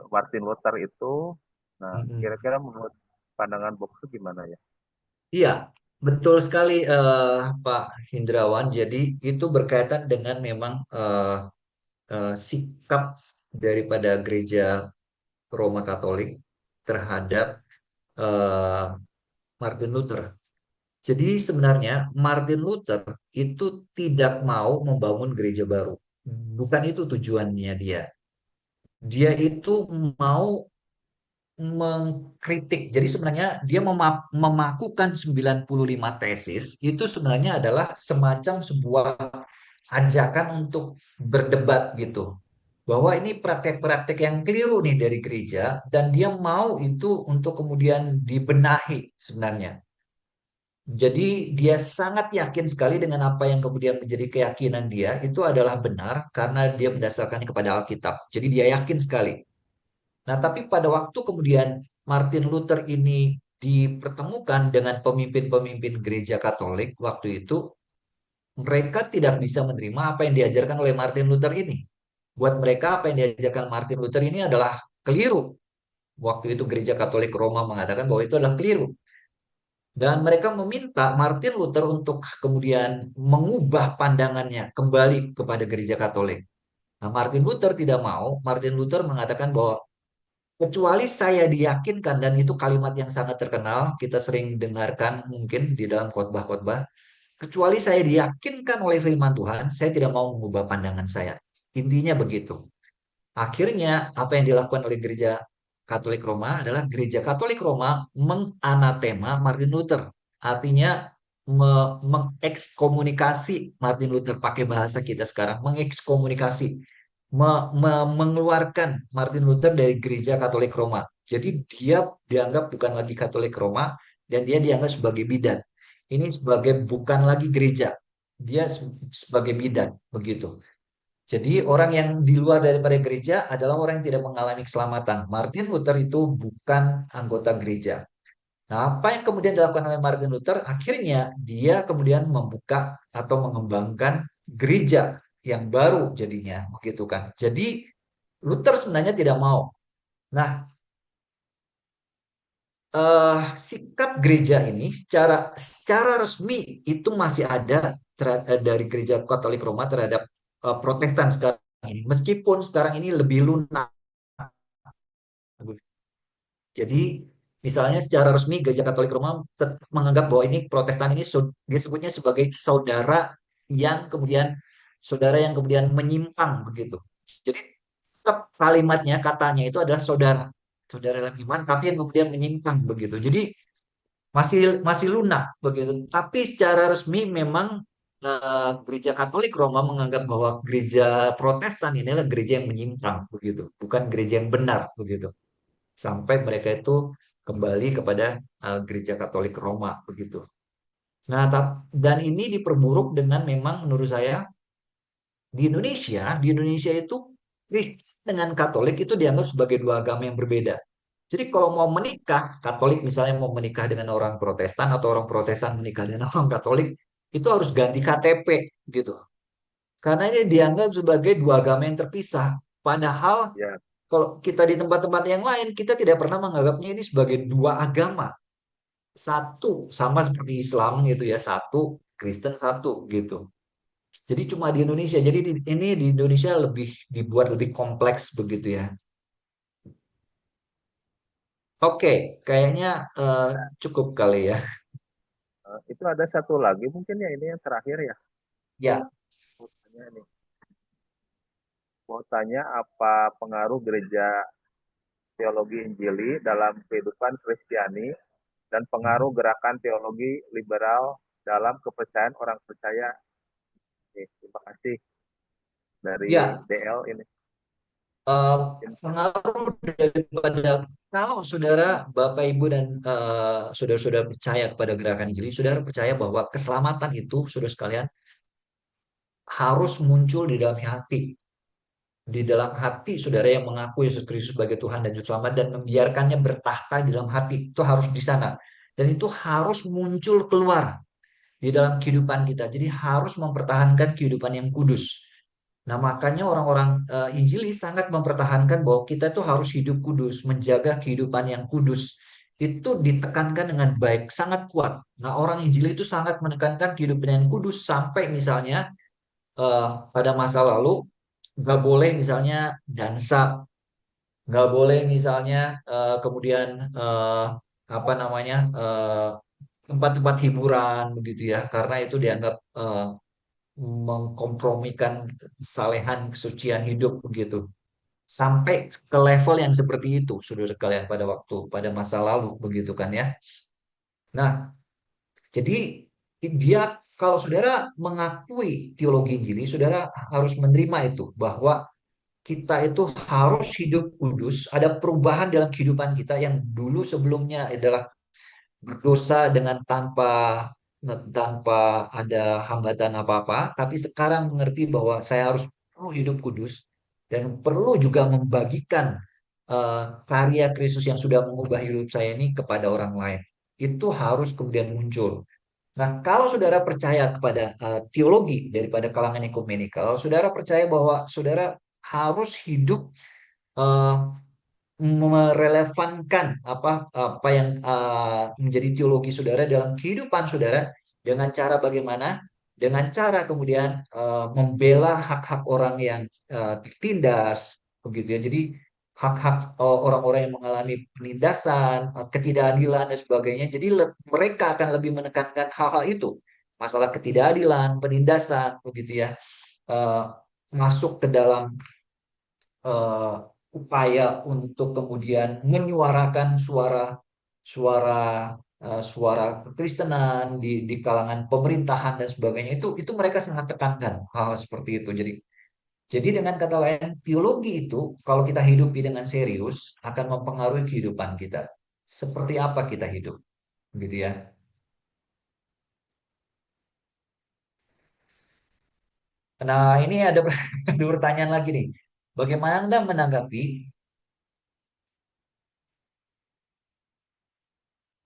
Martin Luther itu. Nah, Hmm. kira-kira menurut pandangan Boksu gimana ya? Iya, betul sekali Pak Hindrawan. Jadi itu berkaitan dengan memang sikap daripada gereja Roma Katolik terhadap eh, Martin Luther. Jadi sebenarnya Martin Luther itu tidak mau membangun gereja baru. Bukan itu tujuannya dia. Dia itu mau mengkritik. Jadi sebenarnya dia memakukan 95 tesis itu sebenarnya adalah semacam sebuah ajakan untuk berdebat gitu. Bahwa ini praktek-praktek yang keliru nih dari gereja dan dia mau itu untuk kemudian dibenahi sebenarnya. Jadi dia sangat yakin sekali dengan apa yang kemudian menjadi keyakinan dia itu adalah benar karena dia berdasarkan kepada Alkitab. Jadi dia yakin sekali. Nah, tapi pada waktu kemudian Martin Luther ini dipertemukan dengan pemimpin-pemimpin gereja Katolik waktu itu, mereka tidak bisa menerima apa yang diajarkan oleh Martin Luther ini. Buat mereka apa yang diajarkan Martin Luther ini adalah keliru. Waktu itu gereja Katolik Roma mengatakan bahwa itu adalah keliru. Dan mereka meminta Martin Luther untuk kemudian mengubah pandangannya kembali kepada gereja Katolik. Nah, Martin Luther tidak mau. Martin Luther mengatakan bahwa kecuali saya diyakinkan, dan itu kalimat yang sangat terkenal, kita sering dengarkan mungkin di dalam khotbah-khotbah, kecuali saya diyakinkan oleh firman Tuhan, saya tidak mau mengubah pandangan saya. Intinya begitu. Akhirnya, apa yang dilakukan oleh gereja Katolik Roma adalah gereja Katolik Roma menganatema Martin Luther. Artinya, mengekskomunikasi Martin Luther, pakai bahasa kita sekarang, mengekskomunikasi, mengeluarkan Martin Luther dari gereja Katolik Roma. Jadi dia dianggap bukan lagi Katolik Roma dan dia dianggap sebagai bidat. Ini sebagai bukan lagi gereja. Dia sebagai bidat begitu. Jadi orang yang di luar daripada gereja adalah orang yang tidak mengalami keselamatan. Martin Luther itu bukan anggota gereja. Nah, apa yang kemudian dilakukan oleh Martin Luther? Akhirnya dia kemudian membuka atau mengembangkan gereja yang baru jadinya, begitu kan. Jadi Luther sebenarnya tidak mau. Nah, sikap gereja ini secara resmi itu masih ada dari gereja Katolik Roma terhadap Protestan sekarang ini. Meskipun sekarang ini lebih lunak. Jadi misalnya secara resmi gereja Katolik Roma menganggap bahwa ini Protestan ini dia sebutnya sebagai saudara yang kemudian menyimpang begitu. Jadi tetap kalimatnya katanya itu adalah saudara, saudara dalam iman tapi yang kemudian menyimpang begitu. Jadi masih masih lunak begitu. Tapi secara resmi memang gereja Katolik Roma menganggap bahwa gereja Protestan ini adalah gereja yang menyimpang begitu, bukan gereja yang benar begitu. Sampai mereka itu kembali kepada gereja Katolik Roma begitu. Nah, dan ini diperburuk dengan memang menurut saya di Indonesia itu Kristen dengan Katolik itu dianggap sebagai dua agama yang berbeda. Jadi kalau mau menikah, Katolik misalnya mau menikah dengan orang Protestan atau orang Protestan menikah dengan orang Katolik, itu harus ganti KTP gitu. karena ini dianggap sebagai dua agama yang terpisah. Padahal Ya, kalau kita di tempat-tempat yang lain, kita tidak pernah menganggapnya ini sebagai dua agama. Satu, sama seperti Islam gitu ya, satu, Kristen satu gitu. Jadi cuma di Indonesia. Jadi ini di Indonesia lebih dibuat lebih kompleks begitu ya. Oke, kayaknya eh, cukup kali ya. itu ada satu lagi mungkin ya, ini yang terakhir ya. Ya, Mau tanya nih, mau tanya apa pengaruh gereja teologi Injili dalam kehidupan Kristiani dan pengaruh gerakan teologi liberal dalam kepercayaan orang percaya. Nih, terima kasih dari ya, DL ini. eh, pengaruh daripada kalau saudara, Bapak, Ibu, dan saudara-saudara percaya kepada gerakan Injili, saudara percaya bahwa keselamatan itu, saudara sekalian, harus muncul di dalam hati. Di dalam hati saudara yang mengaku Yesus Kristus sebagai Tuhan dan Juru Selamat dan membiarkannya bertahta di dalam hati, itu harus di sana. Dan itu harus muncul keluar di dalam kehidupan kita. Jadi harus mempertahankan kehidupan yang kudus. Nah, makanya orang-orang Injili sangat mempertahankan bahwa kita tuh harus hidup kudus, menjaga kehidupan yang kudus. Itu ditekankan dengan baik, sangat kuat. Nah, orang Injili itu sangat menekankan kehidupan yang kudus sampai misalnya pada masa lalu nggak boleh misalnya dansa, nggak boleh misalnya kemudian apa namanya tempat-tempat hiburan begitu ya, karena itu dianggap mengkompromikan kesalehan kesucian hidup begitu. Sampai ke level yang seperti itu, saudara sekalian, pada masa lalu begitu kan ya. Nah, jadi dia kalau saudara mengakui teologi Injili, saudara harus menerima itu bahwa kita itu harus hidup kudus, ada perubahan dalam kehidupan kita yang dulu sebelumnya adalah berdosa dengan tanpa ada hambatan apa-apa, tapi sekarang mengerti bahwa saya harus perlu hidup kudus dan perlu juga membagikan karya Kristus yang sudah mengubah hidup saya ini kepada orang lain. Itu harus kemudian muncul. Nah, kalau saudara percaya kepada teologi daripada kalangan ekumenikal, saudara percaya bahwa saudara harus hidup eh, merelevankan apa yang menjadi teologi saudara dalam kehidupan saudara dengan cara bagaimana? Dengan cara kemudian membela hak-hak orang yang tertindas, begitu ya. Jadi hak-hak orang-orang yang mengalami penindasan, ketidakadilan dan sebagainya. Jadi mereka akan lebih menekankan hal-hal itu, masalah ketidakadilan, penindasan, begitu ya, eh, masuk ke dalam eh, upaya untuk kemudian menyuarakan suara suara kekristenan di kalangan pemerintahan dan sebagainya, itu mereka sangat tekankan hal-hal seperti itu. Jadi dengan kata lain, teologi itu kalau kita hidupi dengan serius akan mempengaruhi kehidupan kita. Seperti apa kita hidup, gitu ya. Nah, ini ada ada pertanyaan lagi nih. Bagaimana Anda menanggapi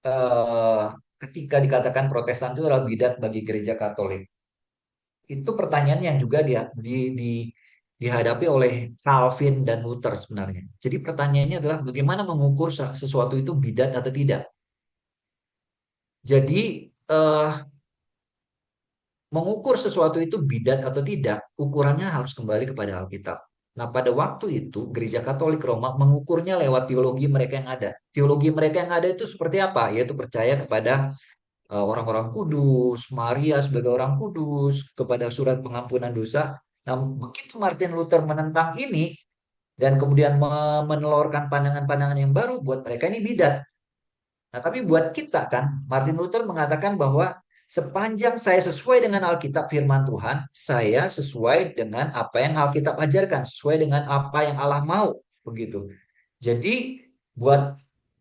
eh, ketika dikatakan Protestan itu adalah bidat bagi gereja Katolik? Itu pertanyaan yang juga dihadapi oleh Calvin dan Luther sebenarnya. Jadi pertanyaannya adalah bagaimana mengukur sesuatu itu bidat atau tidak. Jadi eh, mengukur sesuatu itu bidat atau tidak, ukurannya harus kembali kepada Alkitab. Nah, pada waktu itu Gereja Katolik Roma mengukurnya lewat teologi mereka yang ada. Teologi mereka yang ada itu seperti apa? Yaitu percaya kepada orang-orang kudus, Maria sebagai orang kudus, kepada surat pengampunan dosa. Nah, begitu Martin Luther menentang ini dan kemudian menelurkan pandangan-pandangan yang baru, buat mereka ini bidat. Nah, tapi buat kita kan, Martin Luther mengatakan bahwa sepanjang saya sesuai dengan Alkitab firman Tuhan, saya sesuai dengan apa yang Alkitab ajarkan, sesuai dengan apa yang Allah mau, begitu. Jadi buat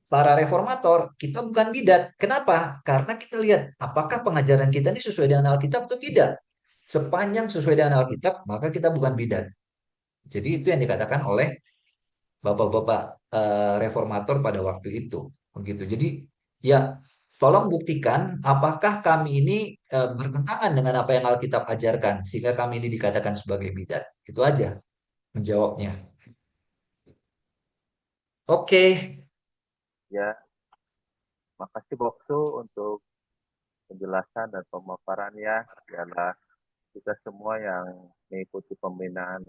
para reformator, kita bukan bidat. Kenapa? Karena kita lihat apakah pengajaran kita ini sesuai dengan Alkitab atau tidak. Sepanjang sesuai dengan Alkitab, maka kita bukan bidat. Jadi itu yang dikatakan oleh bapak-bapak reformator pada waktu itu. Begitu. Jadi ya tolong buktikan apakah kami ini bertentangan dengan apa yang Alkitab ajarkan sehingga kami ini dikatakan sebagai bidat. Itu aja menjawabnya. Oke, Ya, makasih Boksu untuk penjelasan dan pemaparannya. Biarlah kita semua yang mengikuti pembinaan